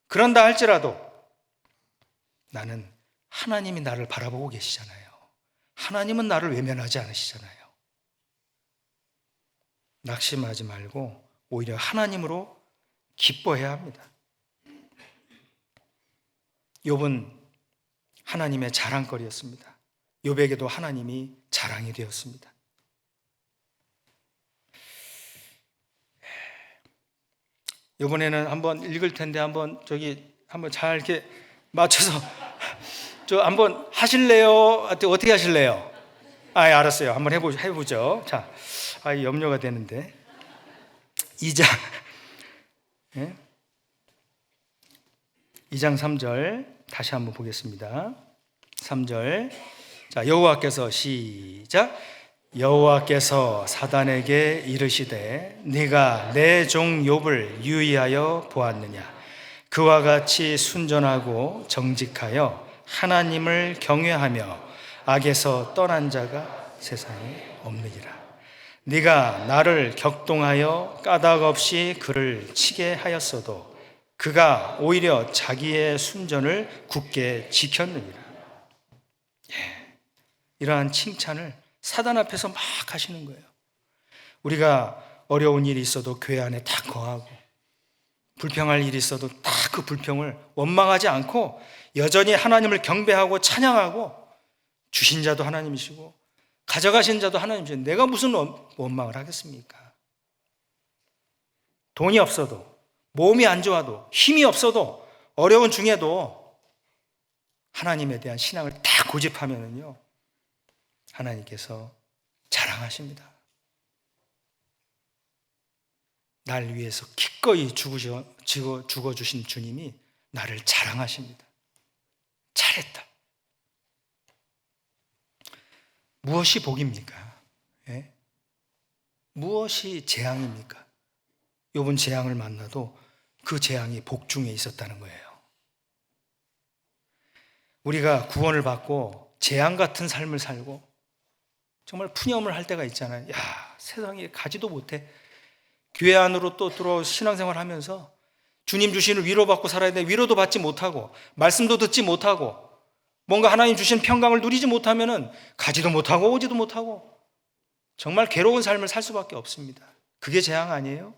그런다 할지라도 나는 하나님이 나를 바라보고 계시잖아요. 하나님은 나를 외면하지 않으시잖아요. 낙심하지 말고 오히려 하나님으로 기뻐해야 합니다. 욥은 하나님의 자랑거리였습니다. 욥에게도 하나님이 자랑이 되었습니다. 이번에는 한번 읽을 텐데 한번 잘 이렇게 맞춰서 한번 하실래요? 어떻게 하실래요? 알았어요. 한번 해보죠. 자, 염려가 되는데 2장 3절 다시 한번 보겠습니다. 3절. 자, 여호와께서 시작. 여호와께서 사단에게 이르시되 네가 내 종 욥을 유의하여 보았느냐? 그와 같이 순전하고 정직하여 하나님을 경외하며 악에서 떠난 자가 세상에 없느니라. 네가 나를 격동하여 까닭 없이 그를 치게 하였어도 그가 오히려 자기의 순전을 굳게 지켰느니라. 이러한 칭찬을 사단 앞에서 막 하시는 거예요. 우리가 어려운 일이 있어도 교회 안에 다 거하고 불평할 일이 있어도 다 그 불평을 원망하지 않고 여전히 하나님을 경배하고 찬양하고 주신 자도 하나님이시고 가져가신 자도 하나님이시고 내가 무슨 원망을 하겠습니까? 돈이 없어도 몸이 안 좋아도 힘이 없어도 어려운 중에도 하나님에 대한 신앙을 다 고집하면은요 하나님께서 자랑하십니다. 날 위해서 기꺼이 죽어주신 주님이 나를 자랑하십니다. 잘했다. 무엇이 복입니까? 예? 무엇이 재앙입니까? 욥은 재앙을 만나도 그 재앙이 복 중에 있었다는 거예요. 우리가 구원을 받고 재앙 같은 삶을 살고 정말 푸념을 할 때가 있잖아요. 야, 세상에 가지도 못해. 교회 안으로 또 들어와 신앙생활 하면서 주님 주시는 위로받고 살아야 돼. 위로도 받지 못하고 말씀도 듣지 못하고 뭔가 하나님 주신 평강을 누리지 못하면은 가지도 못하고 오지도 못하고 정말 괴로운 삶을 살 수밖에 없습니다. 그게 재앙 아니에요?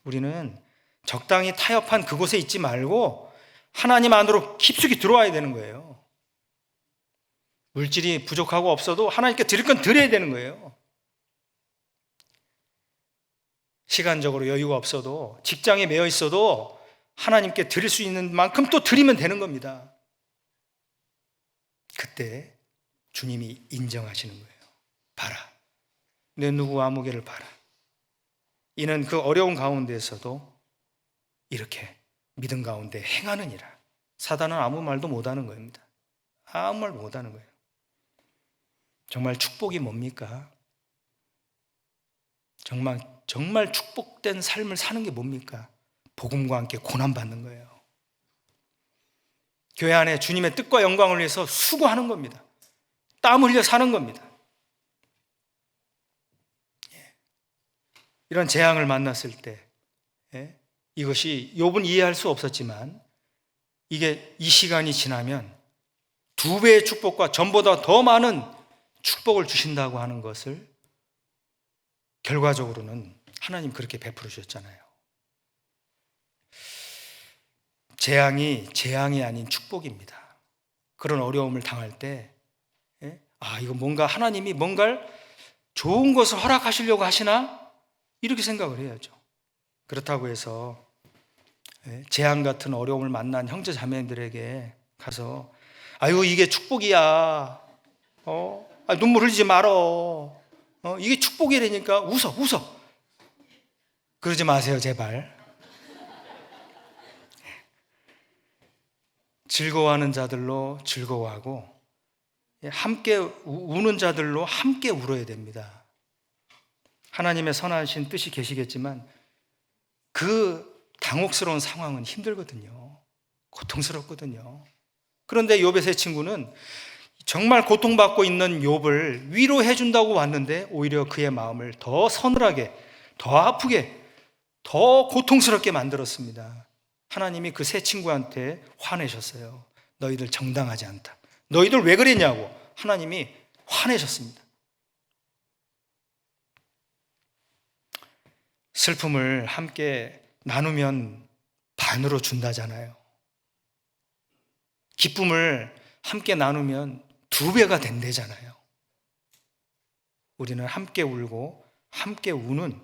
우리는 적당히 타협한 그곳에 있지 말고 하나님 안으로 깊숙이 들어와야 되는 거예요. 물질이 부족하고 없어도 하나님께 드릴 건 드려야 되는 거예요. 시간적으로 여유가 없어도 직장에 매여 있어도 하나님께 드릴 수 있는 만큼 또 드리면 되는 겁니다. 그때 주님이 인정하시는 거예요. 봐라, 내 누구 아무개를 봐라. 이는 그 어려운 가운데에서도 이렇게 믿음 가운데 행하느니라. 사단은 아무 말도 못하는 겁니다. 아무 말 못하는 거예요. 정말 축복이 뭡니까? 정말 축복된 삶을 사는 게 뭡니까? 복음과 함께 고난받는 거예요. 교회 안에 주님의 뜻과 영광을 위해서 수고하는 겁니다. 땀 흘려 사는 겁니다. 이런 재앙을 만났을 때 이것이 욥은 이해할 수 없었지만 이게 이 시간이 지나면 2배의 축복과 전보다 더 많은 축복을 주신다고 하는 것을 결과적으로는 하나님 그렇게 베풀어 주셨잖아요. 재앙이 아닌 축복입니다. 그런 어려움을 당할 때 이거 뭔가 하나님이 뭔가를 좋은 것을 허락하시려고 하시나? 이렇게 생각을 해야죠. 그렇다고 해서 재앙 같은 어려움을 만난 형제 자매들에게 가서 아유 이게 축복이야, 눈물 흘리지 말어, 이게 축복이라니까 웃어 그러지 마세요 제발. 즐거워하는 자들로 즐거워하고 함께 우는 자들로 함께 울어야 됩니다. 하나님의 선하신 뜻이 계시겠지만 그 당혹스러운 상황은 힘들거든요. 고통스럽거든요. 그런데 욥의 세 친구는 정말 고통받고 있는 욥을 위로해 준다고 왔는데 오히려 그의 마음을 더 서늘하게, 더 아프게, 더 고통스럽게 만들었습니다. 하나님이 그 세 친구한테 화내셨어요. 너희들 정당하지 않다. 너희들 왜 그랬냐고 하나님이 화내셨습니다. 슬픔을 함께 나누면 반으로 준다잖아요. 기쁨을 함께 나누면 2배가 된대잖아요. 우리는 함께 울고 함께 우는,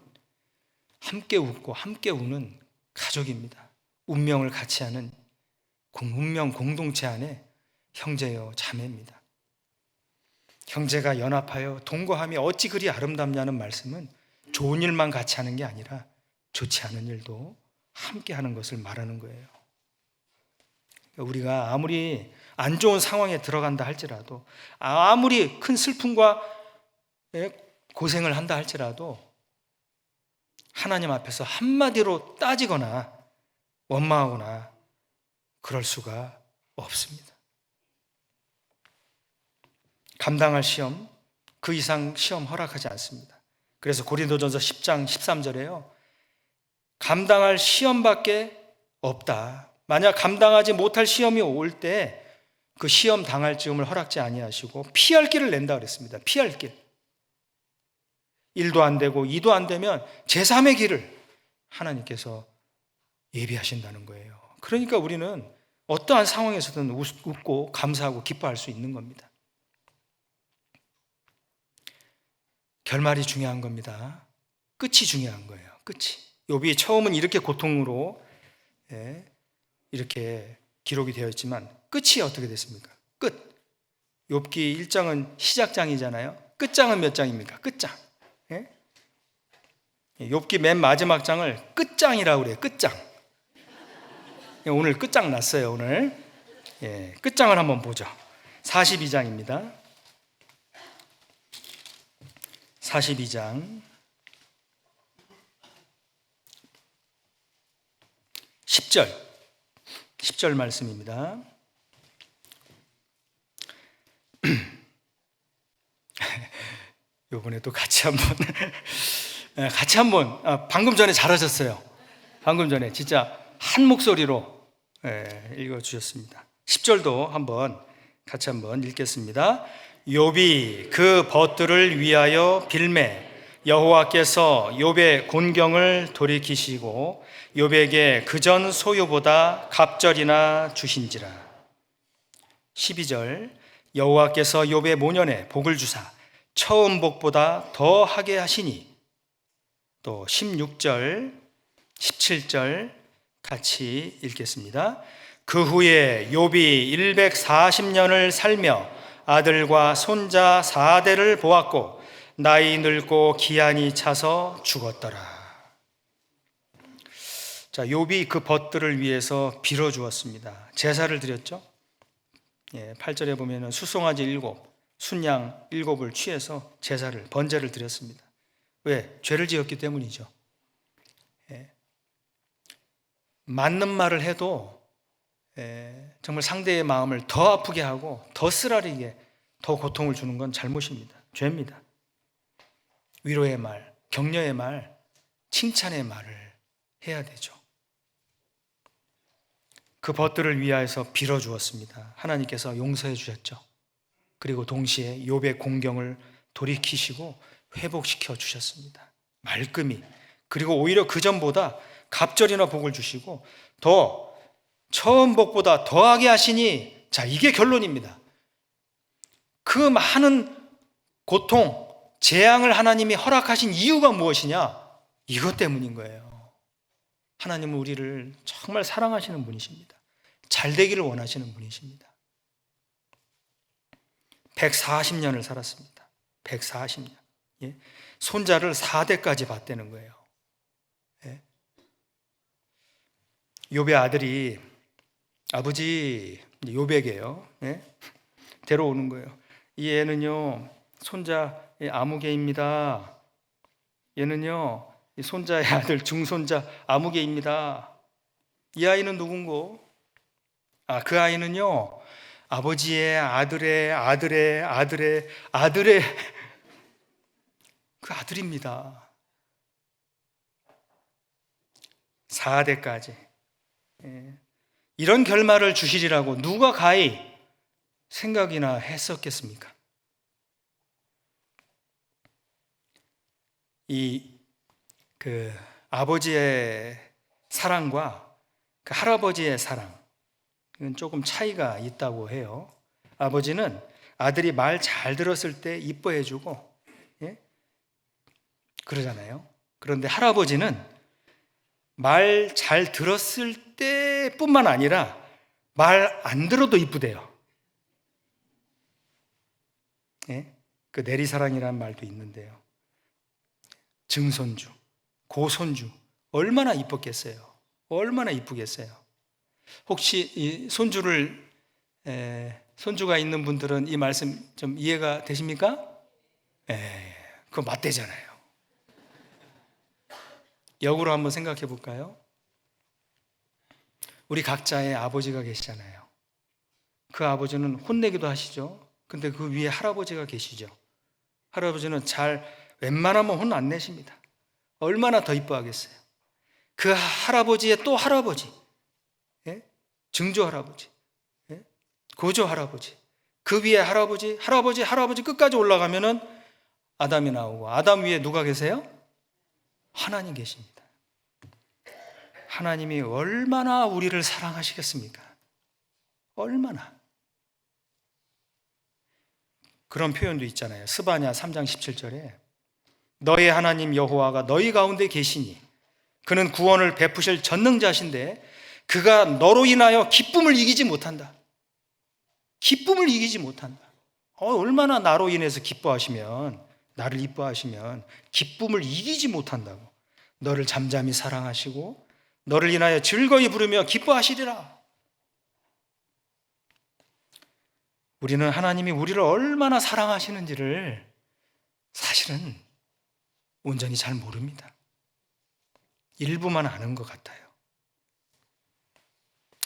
함께 웃고 함께 우는 가족입니다. 운명을 같이 하는 운명 공동체 안에 형제요 자매입니다. 형제가 연합하여 동거함이 어찌 그리 아름답냐는 말씀은 좋은 일만 같이 하는 게 아니라 좋지 않은 일도 함께 하는 것을 말하는 거예요. 우리가 아무리 안 좋은 상황에 들어간다 할지라도, 아무리 큰 슬픔과 고생을 한다 할지라도 하나님 앞에서 한마디로 따지거나 원망하거나 그럴 수가 없습니다. 감당할 시험, 그 이상 시험 허락하지 않습니다. 그래서 고린도전서 10장 13절에요. 감당할 시험밖에 없다. 만약 감당하지 못할 시험이 올 때 그 시험 당할 즈음을 허락지 아니하시고 피할 길을 낸다 그랬습니다. 피할 길. 1도 안 되고 2도 안 되면 제3의 길을 하나님께서 예비하신다는 거예요. 그러니까 우리는 어떠한 상황에서든 웃고 감사하고 기뻐할 수 있는 겁니다. 결말이 중요한 겁니다. 끝이 중요한 거예요. 끝이. 욥이 처음은 이렇게 고통으로 이렇게 기록이 되어 있지만 끝이 어떻게 됐습니까? 끝. 욥기 1장은 시작장이잖아요. 끝장은 몇 장입니까? 끝장. 욥기 맨 마지막 장을 끝장이라고 그래요. 끝장. 오늘 끝장 났어요. 오늘 끝장을 한번 보죠. 42장입니다. 42장 10절 말씀입니다. 요번에 또 같이 한번 방금 전에 잘하셨어요. 방금 전에 진짜 한 목소리로 읽어주셨습니다. 10절도 같이 한번 읽겠습니다. 욥이 그 벗들을 위하여 빌매 여호와께서 욥의 곤경을 돌이키시고 욥에게 그전 소유보다 갑절이나 주신지라. 12절 여호와께서 욥의 모년에 복을 주사 처음 복보다 더하게 하시니. 또 16절 17절 같이 읽겠습니다. 그 후에 욥이 140년을 살며 아들과 손자 4대를 보았고 나이 늙고 기한이 차서 죽었더라. 자, 욥이 그 벗들을 위해서 빌어 주었습니다. 제사를 드렸죠. 8절에 보면은 수송아지 7, 순양 7을 취해서 번제를 드렸습니다. 왜? 죄를 지었기 때문이죠. 맞는 말을 해도 정말 상대의 마음을 더 아프게 하고 더 쓰라리게 더 고통을 주는 건 잘못입니다. 죄입니다. 위로의 말, 격려의 말, 칭찬의 말을 해야 되죠. 그 벗들을 위하여서 빌어 주었습니다. 하나님께서 용서해 주셨죠. 그리고 동시에 욥의 공경을 돌이키시고 회복시켜 주셨습니다. 말끔히. 그리고 오히려 그 전보다 갑절이나 복을 주시고 더 처음 복보다 더하게 하시니. 자, 이게 결론입니다. 그 많은 고통, 재앙을 하나님이 허락하신 이유가 무엇이냐? 이것 때문인 거예요. 하나님은 우리를 정말 사랑하시는 분이십니다. 잘 되기를 원하시는 분이십니다. 140년을 살았습니다. 140년. 손자를 4대까지 봤다는 거예요. 욥의 아들이 아버지 욥에게요, 데려오는 거예요. 이 애는요 손자 아무개입니다. 얘는요 손자의 아들 중손자 아무개입니다. 이 아이는 누군고? 그 아이는요 아버지의 아들의 그 아들입니다. 4대까지. 이런 결말을 주시리라고 누가 가히 생각이나 했었겠습니까? 그 아버지의 사랑과 그 할아버지의 사랑, 이건 조금 차이가 있다고 해요. 아버지는 아들이 말 잘 들었을 때 이뻐해주고, 그러잖아요. 그런데 할아버지는 말 잘 들었을 때뿐만 아니라 말 안 들어도 이쁘대요. 그 내리사랑이라는 말도 있는데요. 증손주, 고손주 얼마나 이뻤겠어요. 얼마나 이쁘겠어요. 혹시 이 손주가 있는 분들은 이 말씀 좀 이해가 되십니까? 그거 맞대잖아요. 역으로 한번 생각해 볼까요? 우리 각자의 아버지가 계시잖아요. 그 아버지는 혼내기도 하시죠. 근데 그 위에 할아버지가 계시죠. 할아버지는 웬만하면 혼 안 내십니다. 얼마나 더 이뻐하겠어요. 그 할아버지의 또 할아버지, 예? 증조 할아버지, 예? 고조 할아버지, 그 위에 할아버지 끝까지 올라가면은 아담이 나오고, 아담 위에 누가 계세요? 하나님 계십니다. 하나님이 얼마나 우리를 사랑하시겠습니까? 얼마나. 그런 표현도 있잖아요. 스바냐 3장 17절에 너의 하나님 여호와가 너희 가운데 계시니 그는 구원을 베푸실 전능자신데 그가 너로 인하여 기쁨을 이기지 못한다. 기쁨을 이기지 못한다. 얼마나 나로 인해서 기뻐하시면, 나를 이뻐하시면 기쁨을 이기지 못한다고. 너를 잠잠히 사랑하시고 너를 인하여 즐거이 부르며 기뻐하시리라. 우리는 하나님이 우리를 얼마나 사랑하시는지를 사실은 온전히 잘 모릅니다. 일부만 아는 것 같아요.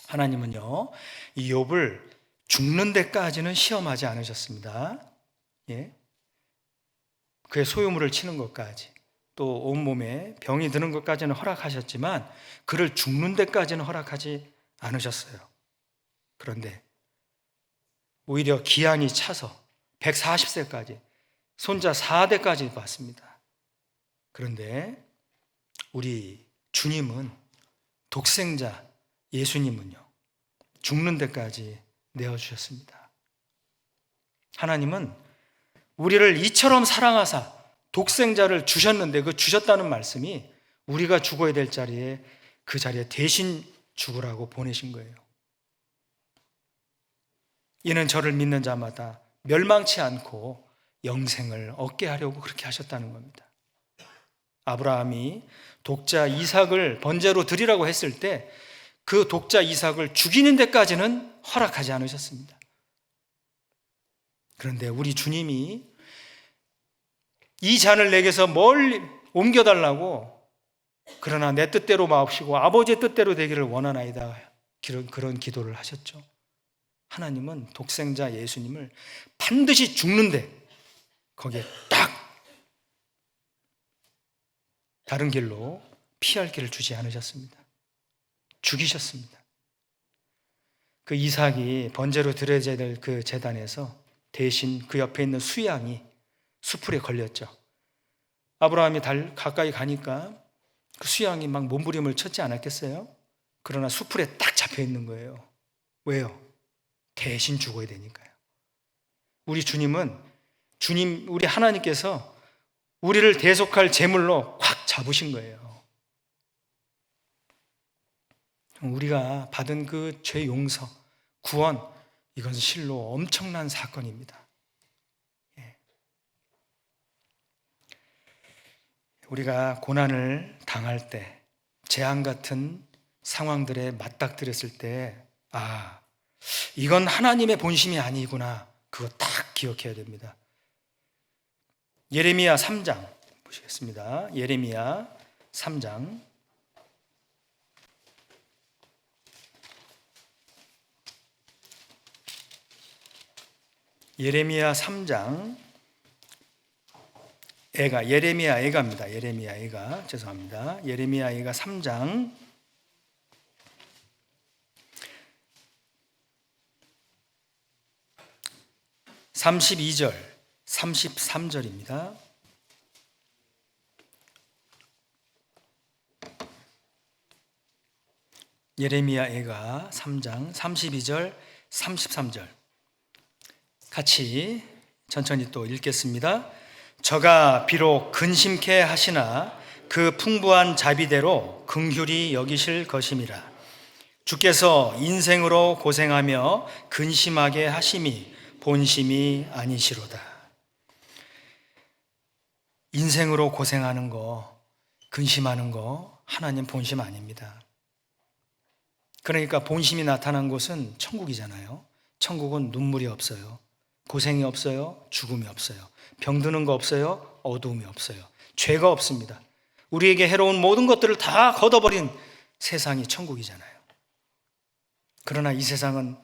하나님은요, 이 욥을 죽는 데까지는 시험하지 않으셨습니다. 예? 그의 소유물을 치는 것까지, 또 온몸에 병이 드는 것까지는 허락하셨지만 그를 죽는 데까지는 허락하지 않으셨어요. 그런데 오히려 기한이 차서 140세까지, 손자 4대까지 봤습니다. 그런데 우리 주님은, 독생자 예수님은요, 죽는 데까지 내어주셨습니다. 하나님은 우리를 이처럼 사랑하사 독생자를 주셨는데, 그 주셨다는 말씀이 우리가 죽어야 될 자리에, 그 자리에 대신 죽으라고 보내신 거예요. 이는 저를 믿는 자마다 멸망치 않고 영생을 얻게 하려고 그렇게 하셨다는 겁니다. 아브라함이 독자 이삭을 번제로 드리라고 했을 때 그 독자 이삭을 죽이는 데까지는 허락하지 않으셨습니다. 그런데 우리 주님이 이 잔을 내게서 멀리 옮겨달라고, 그러나 내 뜻대로 마옵시고 아버지의 뜻대로 되기를 원하나이다, 그런 기도를 하셨죠. 하나님은 독생자 예수님을 반드시 죽는데 거기에 딱 다른 길로 피할 길을 주지 않으셨습니다. 죽이셨습니다. 그 이삭이 번제로 드려져야 될 그 제단에서 대신 그 옆에 있는 수양이 수풀에 걸렸죠. 아브라함이 가까이 가니까 그 수양이 막 몸부림을 쳤지 않았겠어요? 그러나 수풀에 딱 잡혀 있는 거예요. 왜요? 대신 죽어야 되니까요. 우리 주님은, 우리 하나님께서 우리를 대속할 제물로 콱 잡으신 거예요. 우리가 받은 그 죄 용서, 구원, 이것은 실로 엄청난 사건입니다. 우리가 고난을 당할 때, 재앙 같은 상황들에 맞닥뜨렸을 때, 이건 하나님의 본심이 아니구나, 그거 딱 기억해야 됩니다. 예레미야 3장 보시겠습니다. 예레미야 3장. 예레미야 3장, 예레미야 애가입니다. 예레미야 애가, 죄송합니다. 예레미야 애가 3장 32절, 33절입니다. 예레미야 애가 3장 32절, 33절 같이 천천히 또 읽겠습니다. 저가 비록 근심케 하시나 그 풍부한 자비대로 긍휼히 여기실 것임이라. 주께서 인생으로 고생하며 근심하게 하심이 본심이 아니시로다. 인생으로 고생하는 거, 근심하는 거 하나님 본심 아닙니다. 그러니까 본심이 나타난 곳은 천국이잖아요. 천국은 눈물이 없어요. 고생이 없어요. 죽음이 없어요. 병드는 거 없어요. 어두움이 없어요. 죄가 없습니다. 우리에게 해로운 모든 것들을 다 걷어버린 세상이 천국이잖아요. 그러나 이 세상은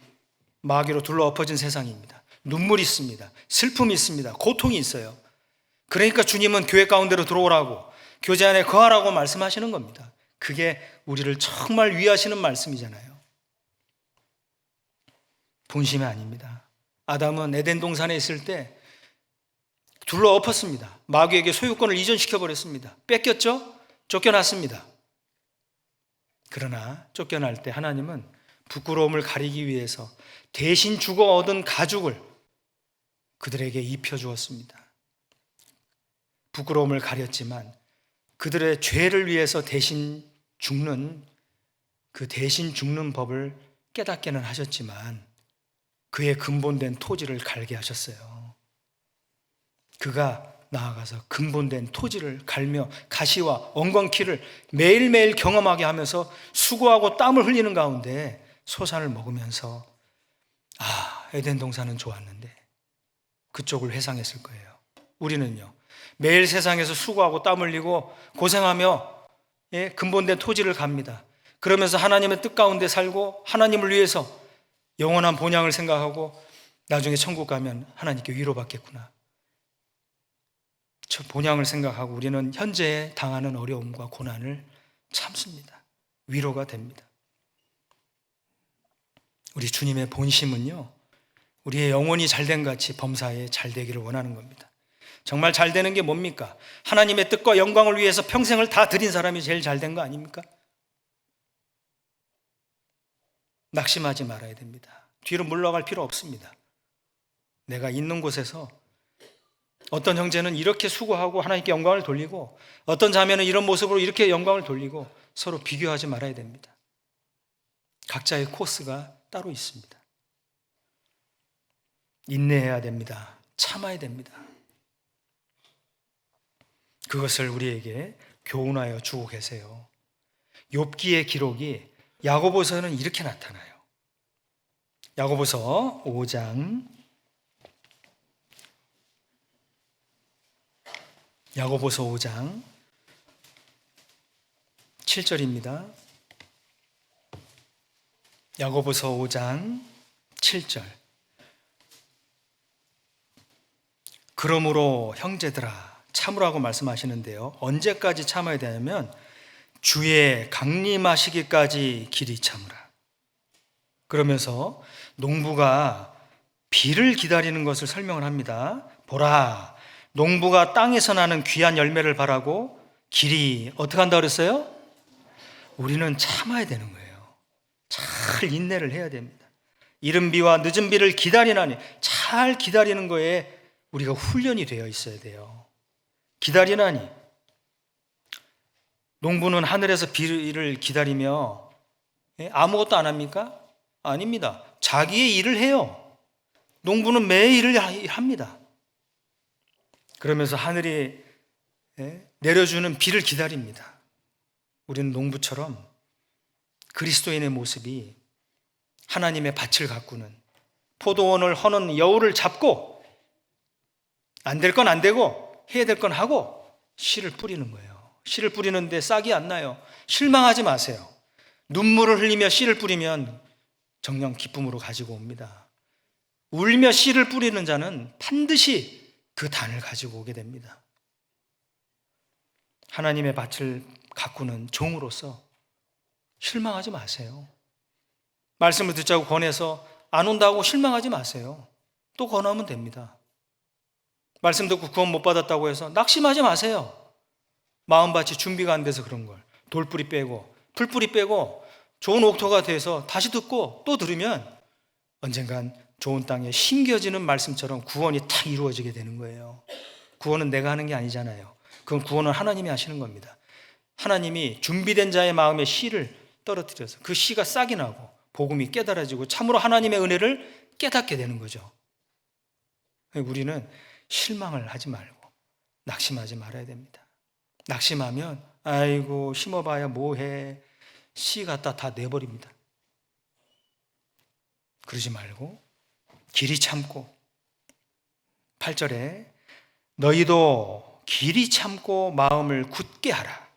마귀로 둘러엎어진 세상입니다. 눈물이 있습니다. 슬픔이 있습니다. 고통이 있어요. 그러니까 주님은 교회 가운데로 들어오라고, 교제 안에 거하라고 말씀하시는 겁니다. 그게 우리를 정말 위하시는 말씀이잖아요. 본심이 아닙니다. 아담은 에덴 동산에 있을 때 둘러엎었습니다. 마귀에게 소유권을 이전시켜 버렸습니다. 뺏겼죠? 쫓겨났습니다. 그러나 쫓겨날 때 하나님은 부끄러움을 가리기 위해서 대신 죽어 얻은 가죽을 그들에게 입혀 주었습니다. 부끄러움을 가렸지만 그들의 죄를 위해서 대신 죽는, 그 대신 죽는 법을 깨닫게는 하셨지만 그의 근본된 토지를 갈게 하셨어요. 그가 나아가서 근본된 토지를 갈며 가시와 엉겅퀴를 매일매일 경험하게 하면서 수고하고 땀을 흘리는 가운데 소산을 먹으면서 에덴 동산은 좋았는데 그쪽을 회상했을 거예요. 우리는요, 매일 세상에서 수고하고 땀 흘리고 고생하며 근본된 토지를 갑니다. 그러면서 하나님의 뜻 가운데 살고 하나님을 위해서 영원한 본향을 생각하고 나중에 천국 가면 하나님께 위로받겠구나, 저 본향을 생각하고 우리는 현재 당하는 어려움과 고난을 참습니다. 위로가 됩니다. 우리 주님의 본심은요, 우리의 영혼이 잘된 같이 범사에 잘되기를 원하는 겁니다. 정말 잘되는 게 뭡니까? 하나님의 뜻과 영광을 위해서 평생을 다 드린 사람이 제일 잘된 거 아닙니까? 낙심하지 말아야 됩니다. 뒤로 물러갈 필요 없습니다. 내가 있는 곳에서 어떤 형제는 이렇게 수고하고 하나님께 영광을 돌리고 어떤 자매는 이런 모습으로 이렇게 영광을 돌리고 서로 비교하지 말아야 됩니다. 각자의 코스가 따로 있습니다. 인내해야 됩니다. 참아야 됩니다. 그것을 우리에게 교훈하여 주고 계세요. 욥기의 기록이 야고보서는 이렇게 나타나요. 야고보서 5장 7절입니다. 야고보서 5장 7절. 그러므로 형제들아 참으라고 말씀하시는데요, 언제까지 참아야 되냐면 주의 강림하시기까지 길이 참으라. 그러면서 농부가 비를 기다리는 것을 설명을 합니다. 보라, 농부가 땅에서 나는 귀한 열매를 바라고 길이 어떻게 한다 그랬어요? 우리는 참아야 되는 거예요. 잘 인내를 해야 됩니다. 이른 비와 늦은 비를 기다리나니, 잘 기다리는 거에 우리가 훈련이 되어 있어야 돼요. 기다리나니, 농부는 하늘에서 비를 기다리며 아무것도 안 합니까? 아닙니다. 자기의 일을 해요. 농부는 매일 일을 합니다. 그러면서 하늘이 내려주는 비를 기다립니다. 우리는 농부처럼 그리스도인의 모습이 하나님의 밭을 가꾸는, 포도원을 허는 여우를 잡고 안 될 건 안 되고 해야 될 건 하고 씨를 뿌리는 거예요. 씨를 뿌리는데 싹이 안 나요. 실망하지 마세요. 눈물을 흘리며 씨를 뿌리면 정녕 기쁨으로 가지고 옵니다. 울며 씨를 뿌리는 자는 반드시 그 단을 가지고 오게 됩니다. 하나님의 밭을 가꾸는 종으로서 실망하지 마세요. 말씀을 듣자고 권해서 안 온다고 실망하지 마세요. 또 권하면 됩니다. 말씀 듣고 구원 못 받았다고 해서 낙심하지 마세요. 마음밭이 준비가 안 돼서 그런 걸 돌뿌리 빼고 풀뿌리 빼고 좋은 옥토가 돼서 다시 듣고 또 들으면 언젠간 좋은 땅에 심겨지는 말씀처럼 구원이 탁 이루어지게 되는 거예요. 구원은 내가 하는 게 아니잖아요. 그건 구원은 하나님이 하시는 겁니다. 하나님이 준비된 자의 마음에 씨를 떨어뜨려서 그 씨가 싹이 나고 복음이 깨달아지고 참으로 하나님의 은혜를 깨닫게 되는 거죠. 우리는 실망을 하지 말고 낙심하지 말아야 됩니다. 낙심하면 아이고 심어봐야 뭐해, 씨 갖다 다 내버립니다. 그러지 말고 길이 참고, 8절에 너희도 길이 참고 마음을 굳게 하라.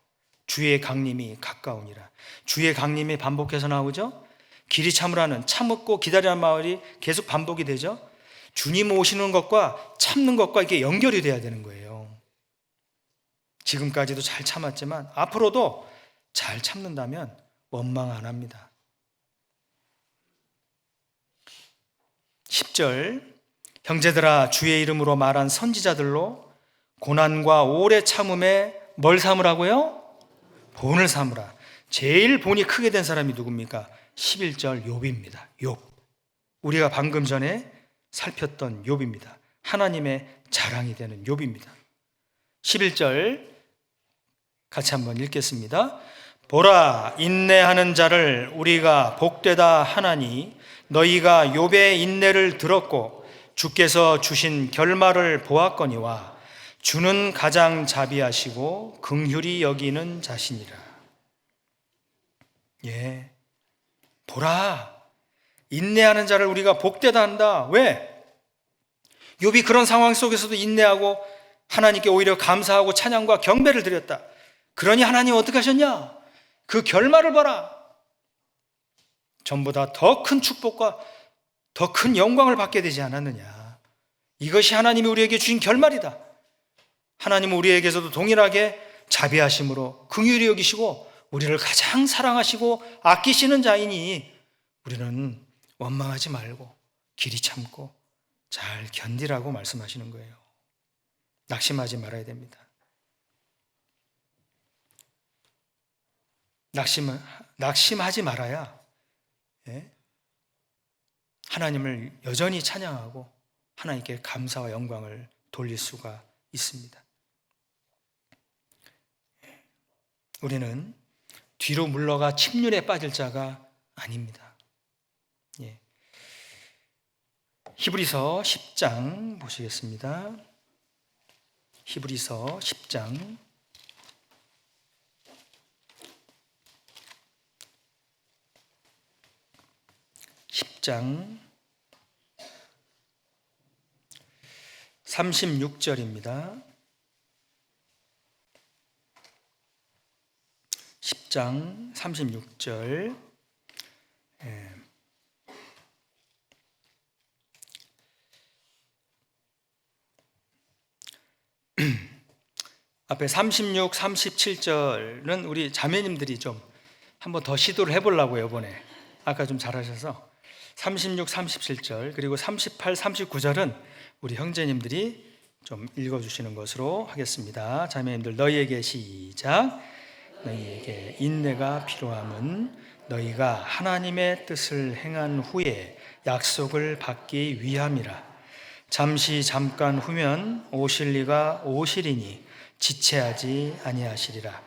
주의 강림이 가까우니라. 주의 강림이 반복해서 나오죠. 길이 참으라는, 참고 기다리라는 말이 계속 반복이 되죠. 주님 오시는 것과 참는 것과 이게 연결이 돼야 되는 거예요. 지금까지도 잘 참았지만 앞으로도 잘 참는다면 원망 안 합니다. 10절, 형제들아 주의 이름으로 말한 선지자들로 고난과 오래 참음에 뭘 삼으라고요? 본을 삼으라. 제일 본이 크게 된 사람이 누굽니까? 11절 욥입니다. 욥. 우리가 방금 전에 살폈던 욥입니다. 하나님의 자랑이 되는 욥입니다. 11절 같이 한번 읽겠습니다. 보라, 인내하는 자를 우리가 복되다 하나니 너희가 욥의 인내를 들었고 주께서 주신 결말을 보았거니와 주는 가장 자비하시고 긍휼히 여기는 자신이라. 예, 보라, 인내하는 자를 우리가 복되다 한다. 왜? 욥이 그런 상황 속에서도 인내하고 하나님께 오히려 감사하고 찬양과 경배를 드렸다. 그러니 하나님 어떻게 하셨냐? 그 결말을 봐라. 전보다 더 큰 축복과 더 큰 영광을 받게 되지 않았느냐. 이것이 하나님이 우리에게 주신 결말이다. 하나님은 우리에게서도 동일하게 자비하심으로 긍휼히 여기시고 우리를 가장 사랑하시고 아끼시는 자이니 우리는 원망하지 말고 길이 참고 잘 견디라고 말씀하시는 거예요. 낙심하지 말아야 됩니다. 낙심하지 말아야 하나님을 여전히 찬양하고 하나님께 감사와 영광을 돌릴 수가 있습니다. 우리는 뒤로 물러가 침륜에 빠질 자가 아닙니다. 히브리서 10장 보시겠습니다. 히브리서 10장 10장 36절입니다. 10장 36절. 앞에 36, 37절은 우리 자매님들이 좀 한번 더 시도를 해보려고요, 이번에. 아까 좀 잘하셔서 36, 37절 그리고 38, 39절은 우리 형제님들이 좀 읽어주시는 것으로 하겠습니다. 자매님들, 너희에게 시작. 너희에게 인내가 필요함은 너희가 하나님의 뜻을 행한 후에 약속을 받기 위함이라. 잠시 잠깐 후면 오실 이가 오시리니 지체하지 아니하시리라.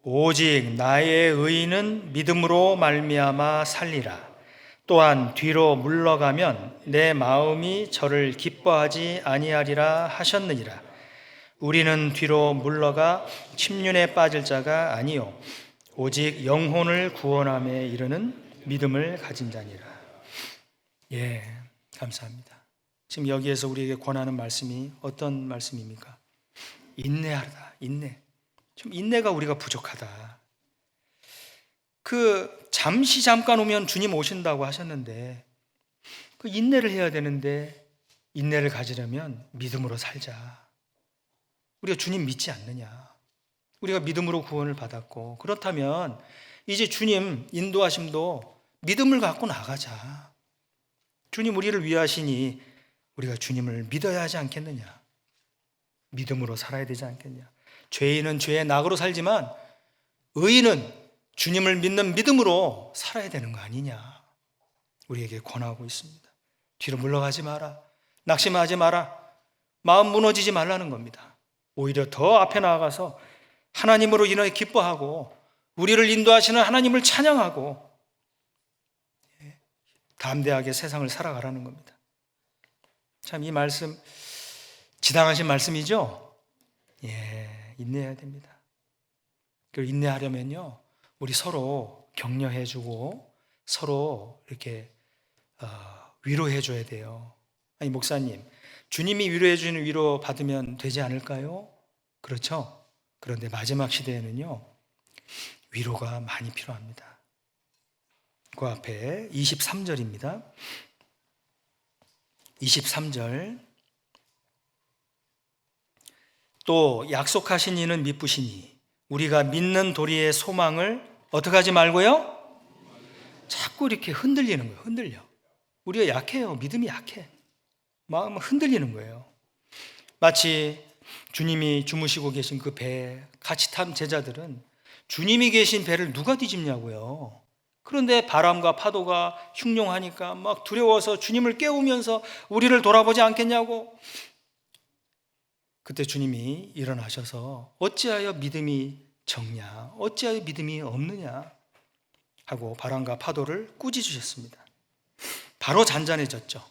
오직 나의 의인은 믿음으로 말미암아 살리라. 또한 뒤로 물러가면 내 마음이 저를 기뻐하지 아니하리라 하셨느니라. 우리는 뒤로 물러가 침륜에 빠질 자가 아니요 오직 영혼을 구원함에 이르는 믿음을 가진 자니라. 예, 감사합니다. 지금 여기에서 우리에게 권하는 말씀이 어떤 말씀입니까? 인내하다. 인내. 좀 인내가 우리가 부족하다. 잠시 잠깐 오면 주님 오신다고 하셨는데 그 인내를 해야 되는데 인내를 가지려면 믿음으로 살자. 우리가 주님 믿지 않느냐? 우리가 믿음으로 구원을 받았고 그렇다면 이제 주님 인도하심도 믿음을 갖고 나가자. 주님 우리를 위하시니 우리가 주님을 믿어야 하지 않겠느냐? 믿음으로 살아야 되지 않겠냐? 죄인은 죄의 낙으로 살지만 의인은 주님을 믿는 믿음으로 살아야 되는 거 아니냐? 우리에게 권하고 있습니다. 뒤로 물러가지 마라. 낙심하지 마라. 마음 무너지지 말라는 겁니다. 오히려 더 앞에 나아가서 하나님으로 인하여 기뻐하고 우리를 인도하시는 하나님을 찬양하고 담대하게 세상을 살아가라는 겁니다. 참 이 말씀 지당하신 말씀이죠? 예, 인내해야 됩니다. 그리고 인내하려면요 우리 서로 격려해주고 서로 이렇게 위로해줘야 돼요. 아니 목사님, 주님이 위로해주는 위로 받으면 되지 않을까요? 그렇죠? 그런데 마지막 시대에는요 위로가 많이 필요합니다. 그 앞에 23절입니다. 23절. 또 약속하신 이는 미쁘시니 우리가 믿는 도리의 소망을 어떻게 하지 말고요? 자꾸 이렇게 흔들리는 거예요. 흔들려. 우리가 약해요. 믿음이 약해. 마음은 흔들리는 거예요. 마치 주님이 주무시고 계신 그 배에 같이 탄 제자들은 주님이 계신 배를 누가 뒤집냐고요. 그런데 바람과 파도가 흉룡하니까 막 두려워서 주님을 깨우면서 우리를 돌아보지 않겠냐고. 그때 주님이 일어나셔서 어찌하여 믿음이 적냐, 어찌하여 믿음이 없느냐 하고 바람과 파도를 꾸짖으셨습니다. 바로 잔잔해졌죠.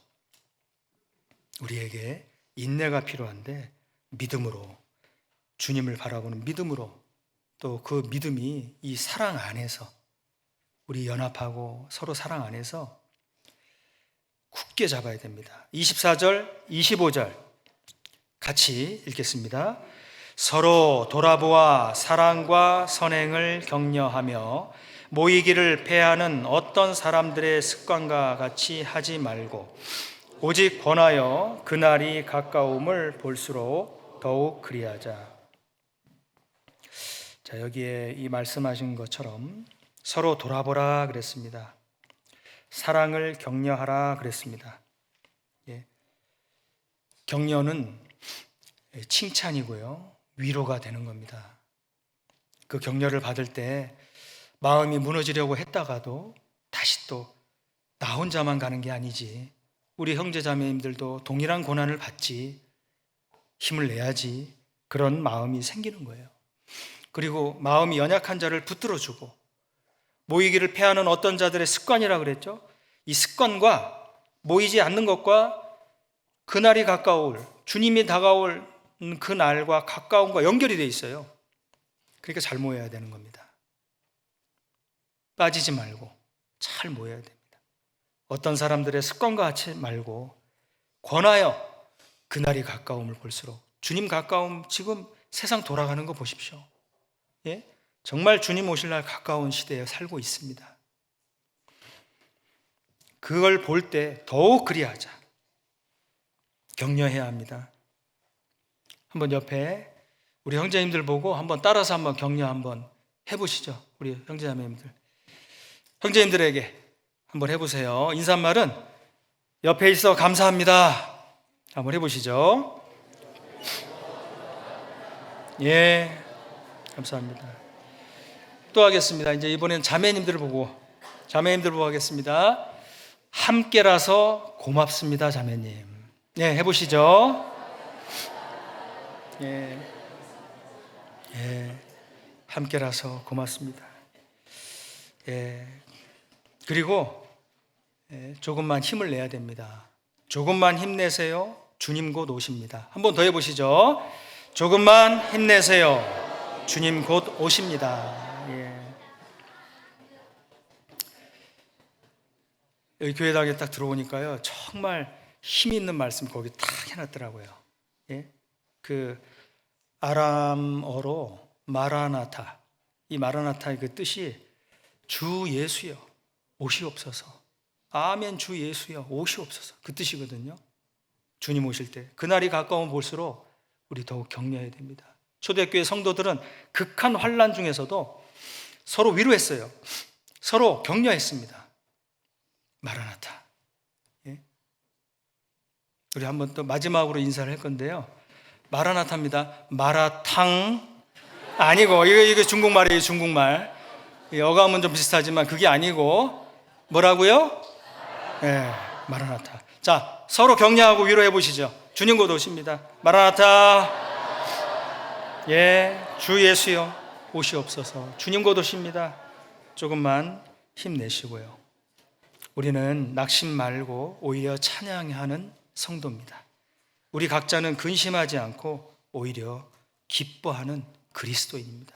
우리에게 인내가 필요한데 믿음으로, 주님을 바라보는 믿음으로, 또 그 믿음이 이 사랑 안에서 우리 연합하고 서로 사랑 안에서 굳게 잡아야 됩니다. 24절, 25절 같이 읽겠습니다. 서로 돌아보아 사랑과 선행을 격려하며 모이기를 패하는 어떤 사람들의 습관과 같이 하지 말고 오직 권하여 그날이 가까움을 볼수록 더욱 그리하자. 자, 여기에 이 말씀하신 것처럼 서로 돌아보라 그랬습니다. 사랑을 격려하라 그랬습니다. 예. 격려는 칭찬이고요, 위로가 되는 겁니다. 그 격려를 받을 때 마음이 무너지려고 했다가도 다시 또 나 혼자만 가는 게 아니지, 우리 형제자매님들도 동일한 고난을 받지, 힘을 내야지, 그런 마음이 생기는 거예요. 그리고 마음이 연약한 자를 붙들어주고 모이기를 패하는 어떤 자들의 습관이라 그랬죠. 이 습관과 모이지 않는 것과 그날이 가까울, 주님이 다가올 그 날과 가까움과 연결이 되어 있어요. 그러니까 잘 모여야 되는 겁니다. 빠지지 말고 잘 모여야 됩니다. 어떤 사람들의 습관과 같이 말고 권하여 그날이 가까움을 볼수록, 주님 가까움, 지금 세상 돌아가는 거 보십시오. 예? 정말 주님 오실 날 가까운 시대에 살고 있습니다. 그걸 볼 때 더욱 그리하자. 격려해야 합니다. 한번 옆에 우리 형제님들 보고 한번 따라서 한번 격려 한번 해보시죠. 우리 형제자매님들. 형제님들에게 한번 해보세요. 인사말은 옆에 있어 감사합니다. 한번 해보시죠. 예, 감사합니다. 또 하겠습니다. 이제 이번엔 자매님들을 보고 하겠습니다. 함께라서 고맙습니다, 자매님. 예, 해보시죠. 예, 함께라서 고맙습니다. 예, 그리고 조금만 힘을 내야 됩니다. 조금만 힘내세요. 주님 곧 오십니다. 한 번 더 해보시죠. 조금만 힘내세요. 주님 곧 오십니다. 예. 여기 교회당에 딱 들어오니까요, 정말 힘 있는 말씀 거기 딱 해놨더라고요. 예? 그 아람어로 마라나타, 이 마라나타의 그 뜻이 주 예수여 오시옵소서, 아멘 주 예수여 오시옵소서, 그 뜻이거든요. 주님 오실 때 그날이 가까우면 볼수록 우리 더욱 격려해야 됩니다. 초대교회 성도들은 극한 환난 중에서도 서로 위로했어요. 서로 격려했습니다. 마라나타. 예? 우리 한번 또 마지막으로 인사를 할 건데요, 마라나타입니다. 마라탕 아니고, 이거 중국말이에요. 중국말. 어감은 좀 비슷하지만 그게 아니고 뭐라고요? 예, 마라나타. 자, 서로 격려하고 위로해 보시죠. 주님 곧 오십니다. 마라나타. 예, 주 예수여 오시옵소서. 주님 곧 오십니다. 조금만 힘내시고요. 우리는 낙심 말고 오히려 찬양하는 성도입니다. 우리 각자는 근심하지 않고 오히려 기뻐하는 그리스도인입니다.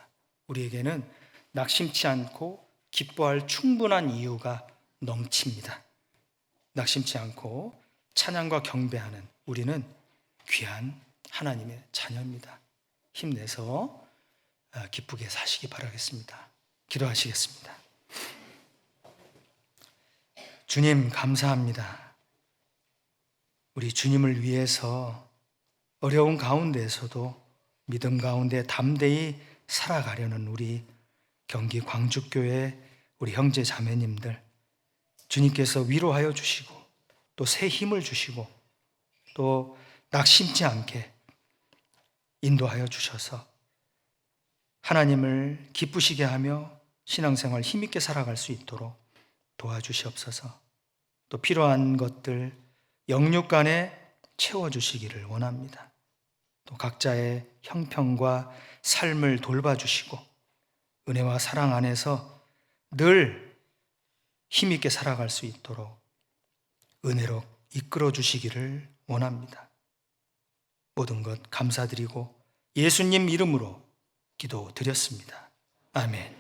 우리에게는 낙심치 않고 기뻐할 충분한 이유가 넘칩니다. 낙심치 않고 찬양과 경배하는 우리는 귀한 하나님의 자녀입니다. 힘내서 기쁘게 사시기 바라겠습니다. 기도하시겠습니다. 주님 감사합니다. 우리 주님을 위해서 어려운 가운데에서도 믿음 가운데 담대히 살아가려는 우리 경기 광주교회 우리 형제 자매님들, 주님께서 위로하여 주시고 또 새 힘을 주시고 또 낙심치 않게 인도하여 주셔서 하나님을 기쁘시게 하며 신앙생활 힘있게 살아갈 수 있도록 도와주시옵소서. 또 필요한 것들 영육간에 채워주시기를 원합니다. 또 각자의 형편과 삶을 돌봐주시고 은혜와 사랑 안에서 늘 힘있게 살아갈 수 있도록 은혜로 이끌어 주시기를 원합니다. 모든 것 감사드리고 예수님 이름으로 기도드렸습니다. 아멘.